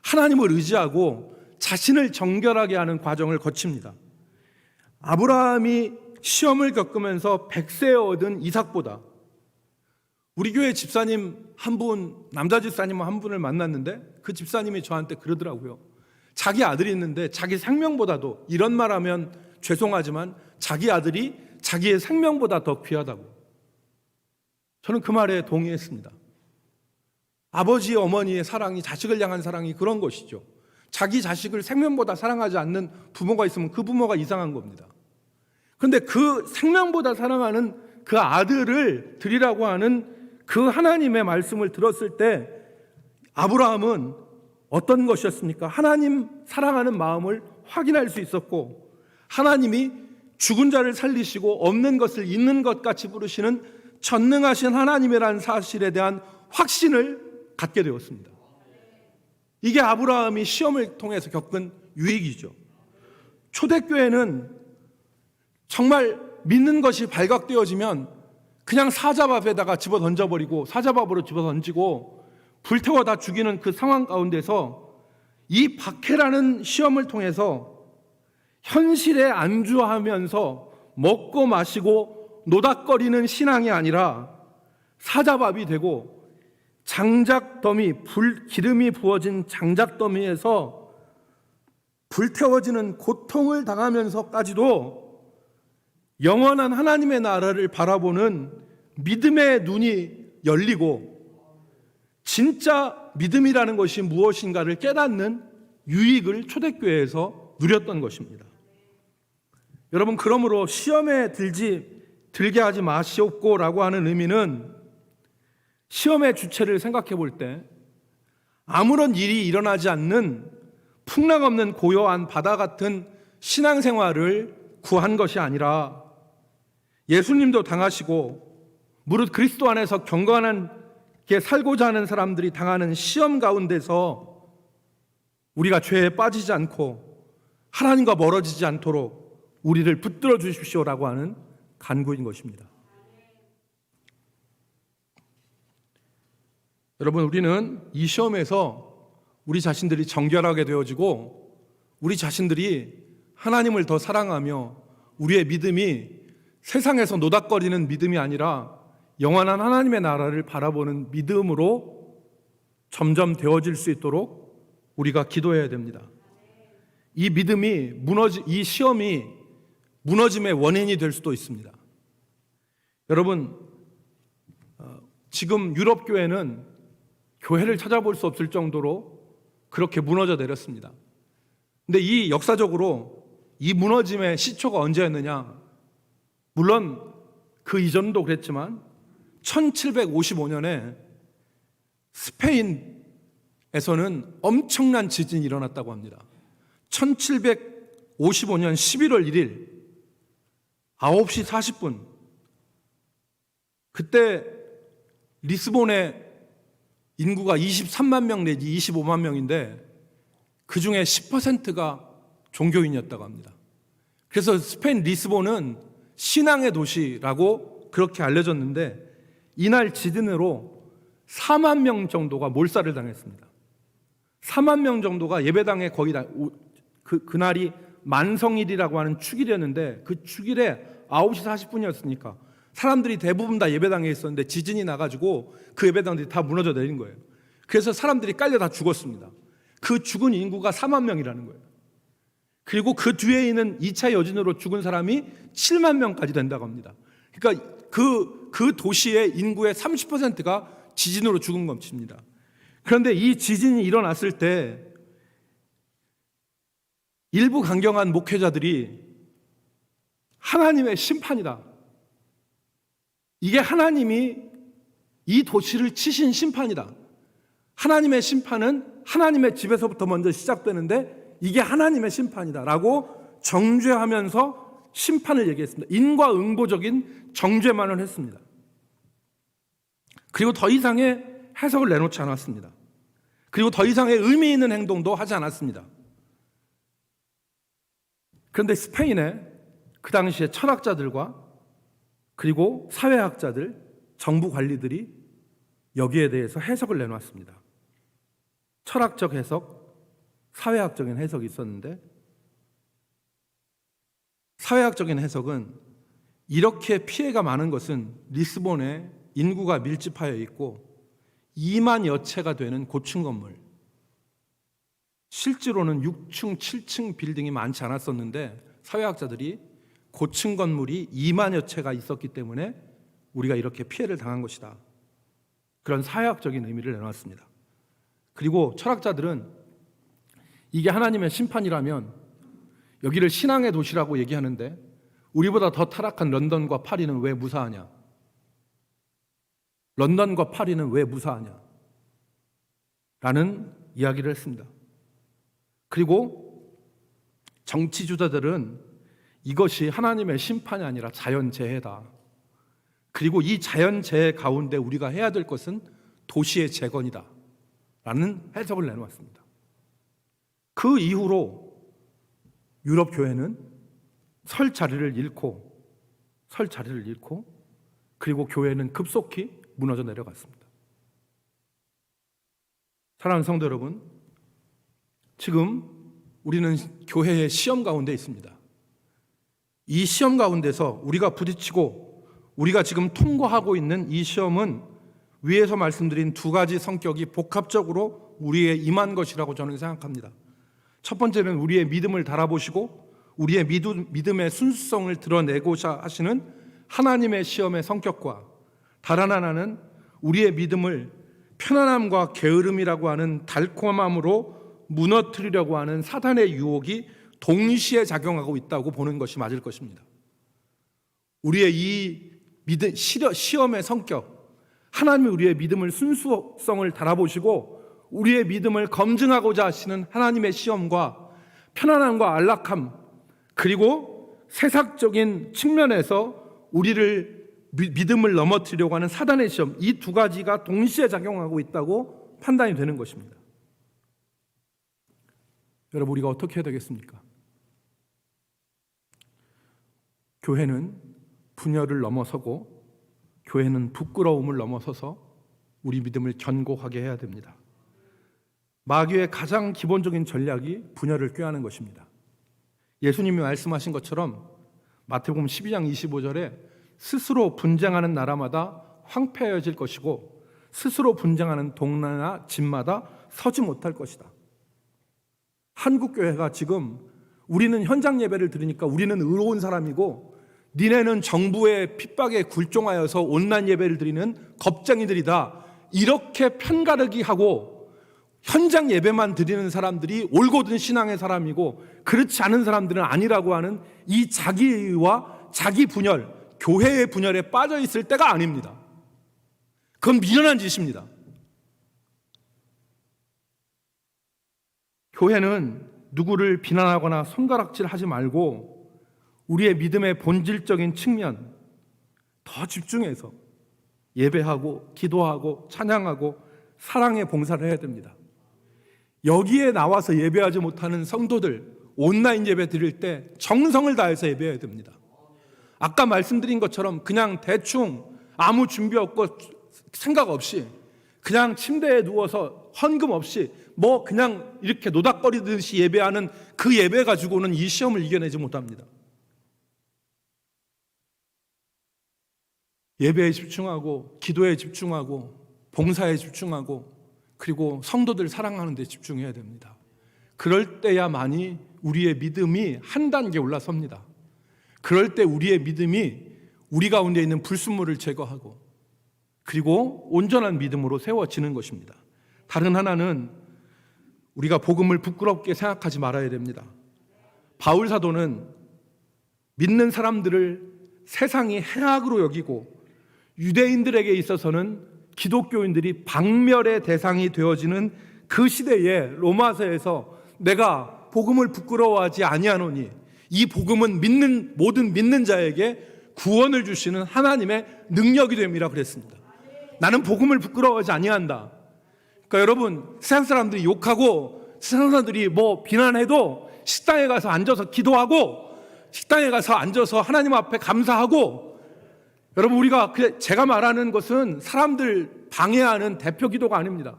하나님을 의지하고 자신을 정결하게 하는 과정을 거칩니다. 아브라함이 시험을 겪으면서 100세에 얻은 이삭보다 우리 교회 집사님 한 분, 남자 집사님 한 분을 만났는데 그 집사님이 저한테 그러더라고요. 자기 아들이 있는데 자기 생명보다도, 이런 말하면 죄송하지만 자기 아들이 자기의 생명보다 더 귀하다고. 저는 그 말에 동의했습니다. 아버지 어머니의 사랑이, 자식을 향한 사랑이 그런 것이죠. 자기 자식을 생명보다 사랑하지 않는 부모가 있으면 그 부모가 이상한 겁니다. 그런데 그 생명보다 사랑하는 그 아들을 드리라고 하는 그 하나님의 말씀을 들었을 때 아브라함은 어떤 것이었습니까? 하나님 사랑하는 마음을 확인할 수 있었고, 하나님이 죽은 자를 살리시고 없는 것을 있는 것 같이 부르시는 전능하신 하나님이라는 사실에 대한 확신을 갖게 되었습니다. 이게 아브라함이 시험을 통해서 겪은 유익이죠. 초대교회는 정말 믿는 것이 발각되어지면 그냥 사자밥에다가 집어 던져버리고, 사자밥으로 집어 던지고 불태워 다 죽이는 그 상황 가운데서 이 박해라는 시험을 통해서 현실에 안주하면서 먹고 마시고 노닥거리는 신앙이 아니라 사자밥이 되고, 장작더미, 기름이 부어진 장작더미에서 불태워지는 고통을 당하면서까지도 영원한 하나님의 나라를 바라보는 믿음의 눈이 열리고, 진짜 믿음이라는 것이 무엇인가를 깨닫는 유익을 초대교회에서 누렸던 것입니다. 여러분, 그러므로 시험에 들게 하지 마시옵고라고 하는 의미는 시험의 주체를 생각해 볼 때 아무런 일이 일어나지 않는 풍랑 없는 고요한 바다 같은 신앙생활을 구한 것이 아니라, 예수님도 당하시고 무릇 그리스도 안에서 경건하게 살고자 하는 사람들이 당하는 시험 가운데서 우리가 죄에 빠지지 않고 하나님과 멀어지지 않도록 우리를 붙들어 주십시오라고 하는 간구인 것입니다. 여러분, 우리는 이 시험에서 우리 자신들이 정결하게 되어지고, 우리 자신들이 하나님을 더 사랑하며 우리의 믿음이 세상에서 노닥거리는 믿음이 아니라 영원한 하나님의 나라를 바라보는 믿음으로 점점 되어질 수 있도록 우리가 기도해야 됩니다. 이 믿음이 이 시험이 무너짐의 원인이 될 수도 있습니다. 여러분, 지금 유럽 교회는 교회를 찾아볼 수 없을 정도로 그렇게 무너져 내렸습니다. 근데 이 역사적으로 이 무너짐의 시초가 언제였느냐? 물론 그 이전도 그랬지만 1755년에 스페인에서는 엄청난 지진이 일어났다고 합니다. 1755년 11월 1일 9시 40분, 그때 리스본의 인구가 23만 명 내지 25만 명인데 그 중에 10%가 종교인이었다고 합니다. 그래서 스페인 리스본은 신앙의 도시라고 그렇게 알려졌는데, 이날 지진으로 4만 명 정도가 몰살을 당했습니다. 4만 명 정도가 예배당에 거의 다, 그날이 만성일이라고 하는 축일이었는데 그 축일에 9시 40분이었으니까 사람들이 대부분 다 예배당에 있었는데 지진이 나가지고 그 예배당들이 다 무너져 내린 거예요. 그래서 사람들이 깔려 다 죽었습니다. 그 죽은 인구가 4만 명이라는 거예요. 그리고 그 뒤에 있는 2차 여진으로 죽은 사람이 7만 명까지 된다고 합니다. 그러니까 그 도시의 인구의 30%가 지진으로 죽은 것입니다. 그런데 이 지진이 일어났을 때 일부 강경한 목회자들이 하나님의 심판이다, 이게 하나님이 이 도시를 치신 심판이다, 하나님의 심판은 하나님의 집에서부터 먼저 시작되는데 이게 하나님의 심판이다 라고 정죄하면서 심판을 얘기했습니다. 인과응보적인 정죄만을 했습니다. 그리고 더 이상의 해석을 내놓지 않았습니다. 그리고 더 이상의 의미 있는 행동도 하지 않았습니다. 그런데 스페인의 그 당시에 철학자들과 그리고 사회학자들, 정부 관리들이 여기에 대해서 해석을 내놓았습니다. 철학적 해석, 사회학적인 해석이 있었는데, 사회학적인 해석은 이렇게 피해가 많은 것은 리스본에 인구가 밀집하여 있고 2만여 채가 되는 고층 건물, 실제로는 6층, 7층 빌딩이 많지 않았었는데 사회학자들이 고층 건물이 2만여 채가 있었기 때문에 우리가 이렇게 피해를 당한 것이다 그런 사회학적인 의미를 내놨습니다. 그리고 철학자들은 이게 하나님의 심판이라면 여기를 신앙의 도시라고 얘기하는데 우리보다 더 타락한 런던과 파리는 왜 무사하냐? 런던과 파리는 왜 무사하냐? 라는 이야기를 했습니다. 그리고 정치주자들은 이것이 하나님의 심판이 아니라 자연재해다. 그리고 이 자연재해 가운데 우리가 해야 될 것은 도시의 재건이다 라는 해석을 내놓았습니다. 그 이후로 유럽 교회는 설 자리를 잃고 그리고 교회는 급속히 무너져 내려갔습니다. 사랑하는 성도 여러분, 지금 우리는 교회의 시험 가운데 있습니다. 이 시험 가운데서 우리가 부딪히고 우리가 지금 통과하고 있는 이 시험은 위에서 말씀드린 두 가지 성격이 복합적으로 우리의 임한 것이라고 저는 생각합니다. 첫 번째는 우리의 믿음을 달아보시고 우리의 믿음의 순수성을 드러내고자 하시는 하나님의 시험의 성격과 다른 하나는 우리의 믿음을 편안함과 게으름이라고 하는 달콤함으로 무너뜨리려고 하는 사단의 유혹이 동시에 작용하고 있다고 보는 것이 맞을 것입니다. 우리의 이 시험의 성격, 하나님이 우리의 믿음을 순수성을 달아보시고 우리의 믿음을 검증하고자 하시는 하나님의 시험과 편안함과 안락함, 그리고 세상적인 측면에서 우리를 믿음을 넘어뜨리려고 하는 사단의 시험, 이 두 가지가 동시에 작용하고 있다고 판단이 되는 것입니다. 여러분, 우리가 어떻게 해야 되겠습니까? 교회는 분열을 넘어서고 교회는 부끄러움을 넘어서서 우리 믿음을 견고하게 해야 됩니다. 마귀의 가장 기본적인 전략이 분열을 꾀하는 것입니다. 예수님이 말씀하신 것처럼 마태복음 12장 25절에 스스로 분쟁하는 나라마다 황폐해질 것이고 스스로 분쟁하는 동네나 집마다 서지 못할 것이다. 한국교회가 지금 우리는 현장 예배를 드리니까 우리는 의로운 사람이고 니네는 정부의 핍박에 굴종하여서 온라인 예배를 드리는 겁쟁이들이다. 이렇게 편가르기 하고 현장 예배만 드리는 사람들이 올곧은 신앙의 사람이고 그렇지 않은 사람들은 아니라고 하는 이 자기의와 자기 분열, 교회의 분열에 빠져 있을 때가 아닙니다. 그건 미련한 짓입니다. 교회는 누구를 비난하거나 손가락질하지 말고 우리의 믿음의 본질적인 측면 더 집중해서 예배하고 기도하고 찬양하고 사랑의 봉사를 해야 됩니다. 여기에 나와서 예배하지 못하는 성도들 온라인 예배 드릴 때 정성을 다해서 예배해야 됩니다. 아까 말씀드린 것처럼 그냥 대충 아무 준비 없고 생각 없이 그냥 침대에 누워서 헌금 없이 뭐 그냥 이렇게 노닥거리듯이 예배하는 그 예배 가지고는 이 시험을 이겨내지 못합니다. 예배에 집중하고 기도에 집중하고 봉사에 집중하고 그리고 성도들 사랑하는 데 집중해야 됩니다. 그럴 때야만이 우리의 믿음이 한 단계 올라섭니다. 그럴 때 우리의 믿음이 우리 가운데 있는 불순물을 제거하고 그리고 온전한 믿음으로 세워지는 것입니다. 다른 하나는 우리가 복음을 부끄럽게 생각하지 말아야 됩니다. 바울 사도는 믿는 사람들을 세상이 해악으로 여기고 유대인들에게 있어서는 기독교인들이 박멸의 대상이 되어지는 그 시대에 로마서에서 내가 복음을 부끄러워하지 아니하노니 이 복음은 모든 믿는 자에게 구원을 주시는 하나님의 능력이 됨이라 그랬습니다. 나는 복음을 부끄러워하지 아니한다. 그러니까 여러분, 세상 사람들이 욕하고 세상 사람들이 뭐 비난해도 식당에 가서 앉아서 기도하고 식당에 가서 앉아서 하나님 앞에 감사하고, 여러분, 우리가 제가 말하는 것은 사람들 방해하는 대표 기도가 아닙니다.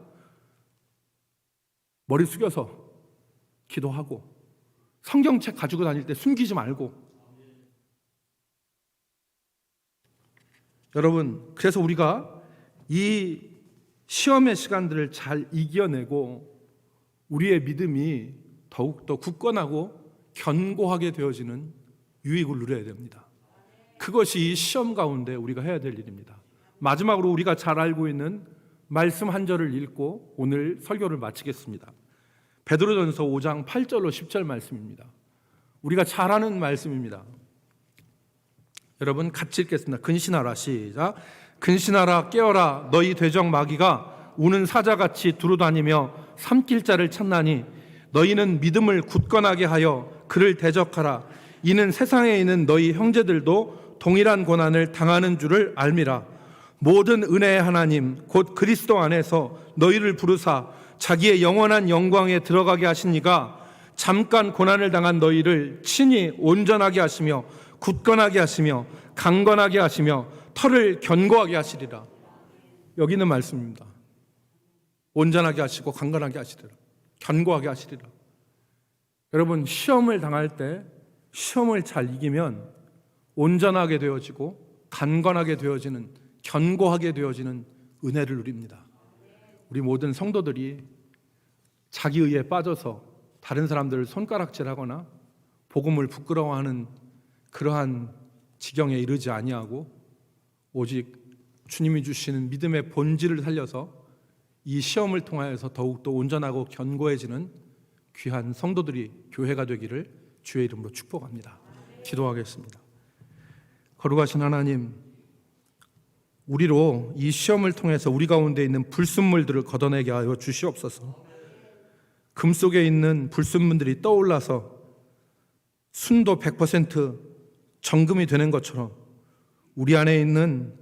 머리 숙여서 기도하고 성경책 가지고 다닐 때 숨기지 말고. 여러분, 그래서 우리가 이 시험의 시간들을 잘 이겨내고 우리의 믿음이 더욱더 굳건하고 견고하게 되어지는 유익을 누려야 됩니다. 그것이 이 시험 가운데 우리가 해야 될 일입니다. 마지막으로 우리가 잘 알고 있는 말씀 한 절을 읽고 오늘 설교를 마치겠습니다. 베드로전서 5장 8절로 10절 말씀입니다. 우리가 잘 아는 말씀입니다. 여러분 같이 읽겠습니다. 근신하라. 시작. 근신하라 깨어라 너희 대적 마귀가 우는 사자같이 두루다니며 삼킬 자를 찾나니 너희는 믿음을 굳건하게 하여 그를 대적하라. 이는 세상에 있는 너희 형제들도 동일한 고난을 당하는 줄을 알미라. 모든 은혜의 하나님 곧 그리스도 안에서 너희를 부르사 자기의 영원한 영광에 들어가게 하시니가 잠깐 고난을 당한 너희를 친히 온전하게 하시며 굳건하게 하시며 강건하게 하시며 털을 견고하게 하시리라. 여기 있는 말씀입니다. 온전하게 하시고 강건하게 하시리라. 견고하게 하시리라. 여러분 시험을 당할 때 시험을 잘 이기면 온전하게 되어지고 강건하게 되어지는 견고하게 되어지는 은혜를 누립니다. 우리 모든 성도들이 자기 의에 빠져서 다른 사람들을 손가락질하거나 복음을 부끄러워하는 그러한 지경에 이르지 아니하고 오직 주님이 주시는 믿음의 본질을 살려서 이 시험을 통하여서 더욱더 온전하고 견고해지는 귀한 성도들이 교회가 되기를 주의 이름으로 축복합니다. 기도하겠습니다. 거룩하신 하나님, 우리로 이 시험을 통해서 우리 가운데 있는 불순물들을 걷어내게 하여 주시옵소서. 금 속에 있는 불순물들이 떠올라서 순도 100% 정금이 되는 것처럼 우리 안에 있는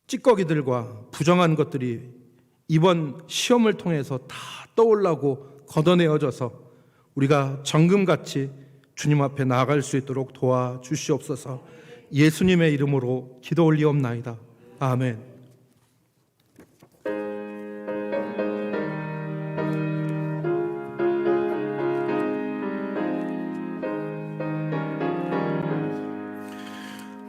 찌꺼기들과 부정한 것들이 이번 시험을 통해서 다 떠올라고 걷어내어져서 우리가 정금같이 주님 앞에 나아갈 수 있도록 도와주시옵소서. 예수님의 이름으로 기도 올리옵나이다. 아멘.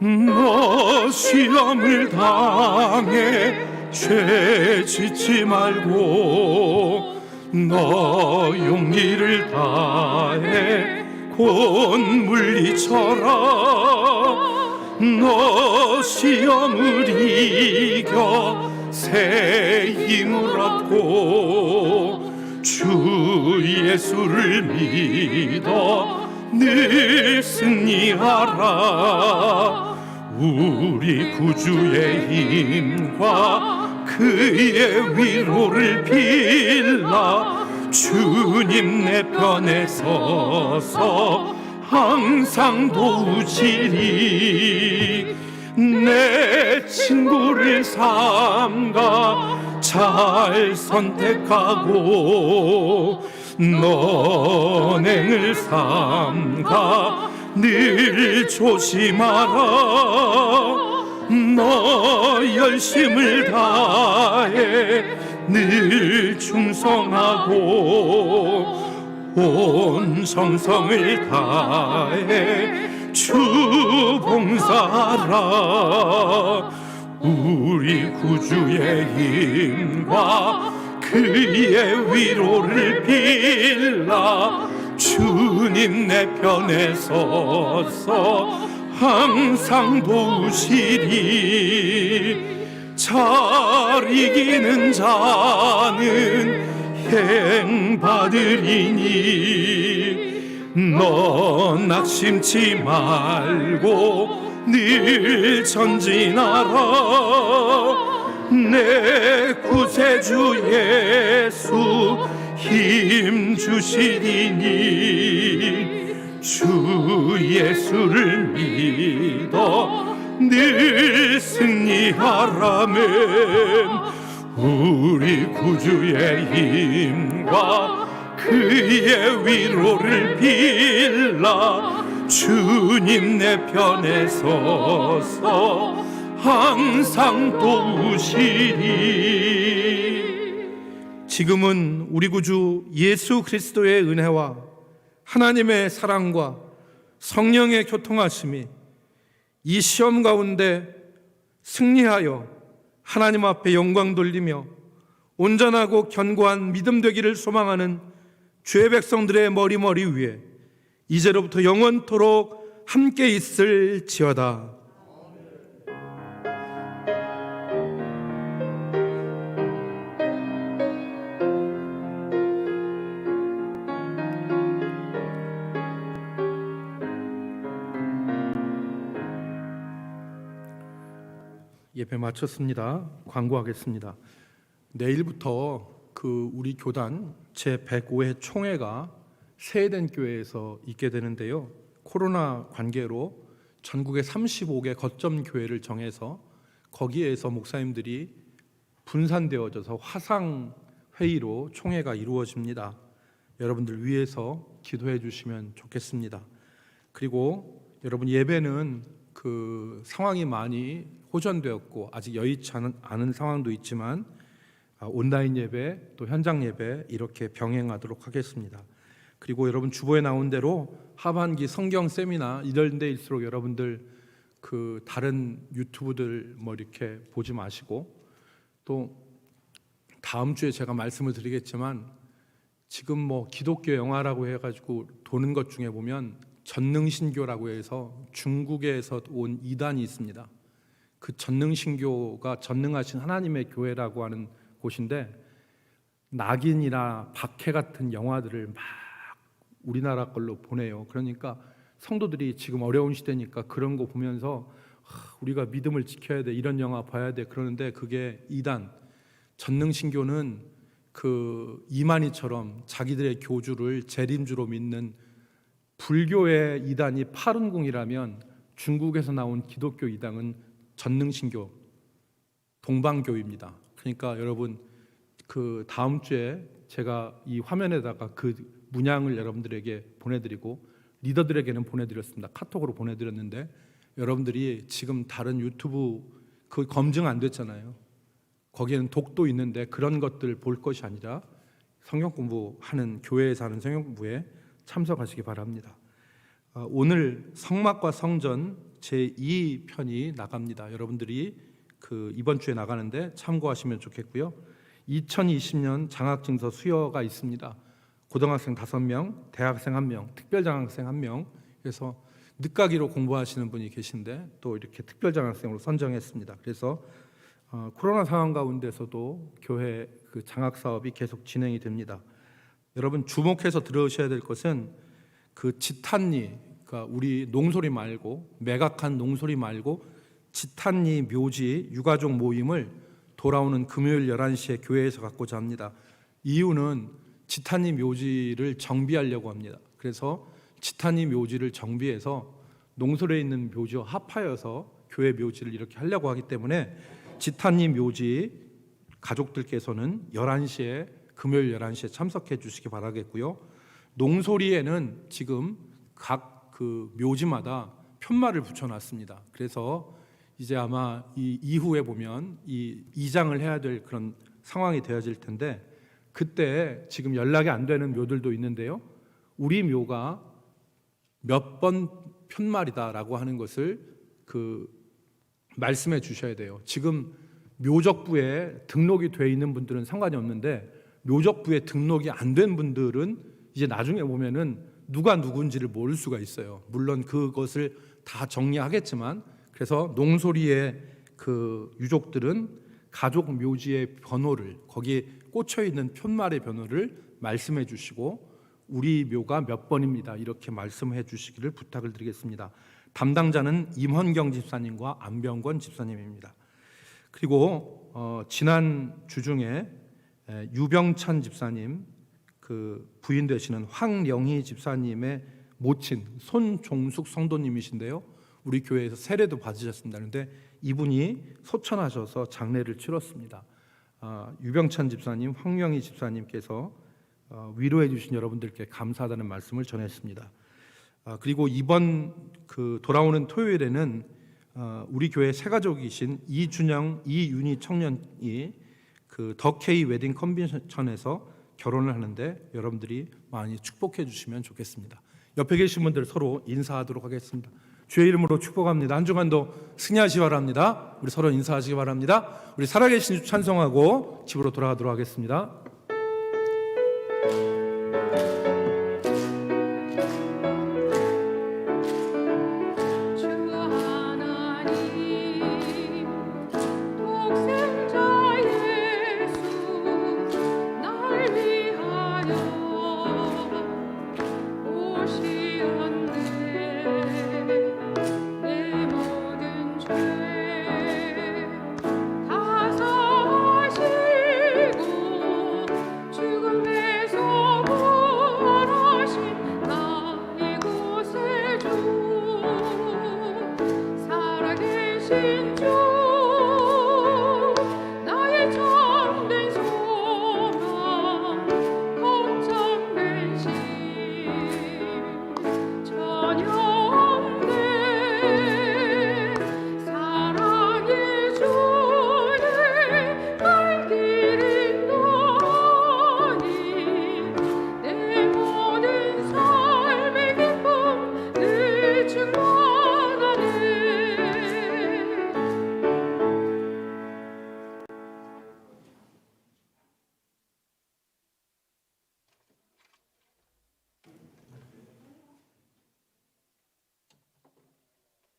너 시험을 당해 죄 짓지 말고 너 용기를 다해 곧 물리쳐라. 너 시험을 이겨 새 힘을 얻고 주 예수를 믿어 늘 승리하라. 우리 구주의 힘과 그의 위로를 빌라. 주님 내 편에 서서 항상 도우시리. 내 친구를 삼가 잘 선택하고 너행을 삼가 늘 조심하라. 너 열심을 다해 늘 충성하고 온 정성을 다해 주 봉사하라. 우리 구주의 힘과 그의 위로를 빌라. 주님 내 편에 서서 항상 도우시리. 잘 이기는 자는 행 받으리니. 너 낙심치 말고 늘 전진하라. 내 구세주 예수 힘 주시리니. 주 예수를 믿어 늘 승리하라면. 우리 구주의 힘과 그의 위로를 빌라. 주님 내 편에 서서 항상 도우시리. 지금은 우리 구주 예수 그리스도의 은혜와 하나님의 사랑과 성령의 교통하심이 이 시험 가운데 승리하여 하나님 앞에 영광 돌리며 온전하고 견고한 믿음 되기를 소망하는 주의 백성들의 머리 위에 이제로부터 영원토록 함께 있을지어다. 예배 마쳤습니다. 광고하겠습니다. 내일부터 우리 교단 제105회 총회가 세eden 교회에서 있게 되는데요. 코로나 관계로 전국의 35개 거점 교회를 정해서 거기에서 목사님들이 분산되어져서 화상 회의로 총회가 이루어집니다. 여러분들 위해서 기도해 주시면 좋겠습니다. 그리고 여러분, 예배는 상황이 많이 호전되었고 아직 여의치 않은 상황도 있지만 온라인 예배 또 현장 예배 이렇게 병행하도록 하겠습니다. 그리고 여러분, 주보에 나온 대로 하반기 성경 세미나 이런 데일수록 여러분들 다른 유튜브들 이렇게 보지 마시고, 또 다음 주에 제가 말씀을 드리겠지만 지금 기독교 영화라고 해가지고 도는 것 중에 보면 전능신교라고 해서 중국에서 온 이단이 있습니다. 그 전능신교가 전능하신 하나님의 교회라고 하는 곳인데, 낙인이나 박해 같은 영화들을 막 우리나라 걸로 보내요. 그러니까 성도들이 지금 어려운 시대니까 그런 거 보면서 우리가 믿음을 지켜야 돼, 이런 영화 봐야 돼 그러는데, 그게 이단, 전능신교는 이만희처럼 자기들의 교주를 재림주로 믿는 불교의 이단이 파룬궁이라면, 중국에서 나온 기독교 이단은 전능신교, 동방교입니다. 그러니까 여러분, 다음 주에 제가 이 화면에다가 문양을 여러분들에게 보내드리고, 리더들에게는 보내드렸습니다. 카톡으로 보내드렸는데, 여러분들이 지금 다른 유튜브 검증 안 됐잖아요. 거기에는 독도 있는데 그런 것들 볼 것이 아니라 성경 공부하는, 교회에서 하는 성경 공부에 참석하시기 바랍니다. 오늘 성막과 성전 제2편이 나갑니다. 여러분들이 이번 주에 나가는데 참고하시면 좋겠고요. 2020년 장학증서 수여가 있습니다. 고등학생 5명, 대학생 1명, 특별장학생 1명, 그래서 늦가기로 공부하시는 분이 계신데 또 이렇게 특별장학생으로 선정했습니다. 그래서 코로나 상황 가운데서도 교회 장학 사업이 계속 진행이 됩니다. 여러분, 주목해서 들으셔야 될 것은 지탄리, 그러니까 우리 농소리 말고, 매각한 농소리 말고 지탄리 묘지 유가족 모임을 돌아오는 금요일 11시에 교회에서 갖고자 합니다. 이유는 지탄리 묘지를 정비하려고 합니다. 그래서 지탄리 묘지를 정비해서 농설에 있는 묘지와 합하여서 교회 묘지를 이렇게 하려고 하기 때문에 지탄리 묘지 가족들께서는 11시에, 금요일 11시에 참석해 주시기 바라겠고요. 농소리에는 지금 각 묘지마다 편말을 붙여놨습니다. 그래서 이제 아마 이 이후에 보면 이 이장을 해야 될 그런 상황이 되어질 텐데, 그때 지금 연락이 안 되는 묘들도 있는데요. 우리 묘가 몇 번 편말이다라고 하는 것을 말씀해 주셔야 돼요. 지금 묘적부에 등록이 돼 있는 분들은 상관이 없는데, 묘적부에 등록이 안 된 분들은 이제 나중에 보면은 누가 누군지를 모를 수가 있어요. 물론 그것을 다 정리하겠지만, 그래서 농소리의 유족들은 가족 묘지의 번호를, 거기에 꽂혀 있는 편말의 번호를 말씀해 주시고, 우리 묘가 몇 번입니다, 이렇게 말씀해 주시기를 부탁을 드리겠습니다. 담당자는 임헌경 집사님과 안병권 집사님입니다. 그리고 지난 주 중에 유병찬 집사님, 부인 되시는 황영희 집사님의 모친 손종숙 성도님이신데요, 우리 교회에서 세례도 받으셨습니다. 그런데 이분이 소천하셔서 장례를 치렀습니다. 유병찬 집사님, 황영희 집사님께서 위로해 주신 여러분들께 감사하다는 말씀을 전했습니다. 그리고 이번 돌아오는 토요일에는 우리 교회 새가족이신 이준영, 이윤희 청년이 더 K 웨딩 컨벤션에서 결혼을 하는데, 여러분들이 많이 축복해 주시면 좋겠습니다. 옆에 계신 분들 서로 인사하도록 하겠습니다. 주의 이름으로 축복합니다. 한 주간도 승리하시기 바랍니다. 우리 서로 인사하시기 바랍니다. 우리 살아계신 주 찬송하고 집으로 돌아가도록 하겠습니다.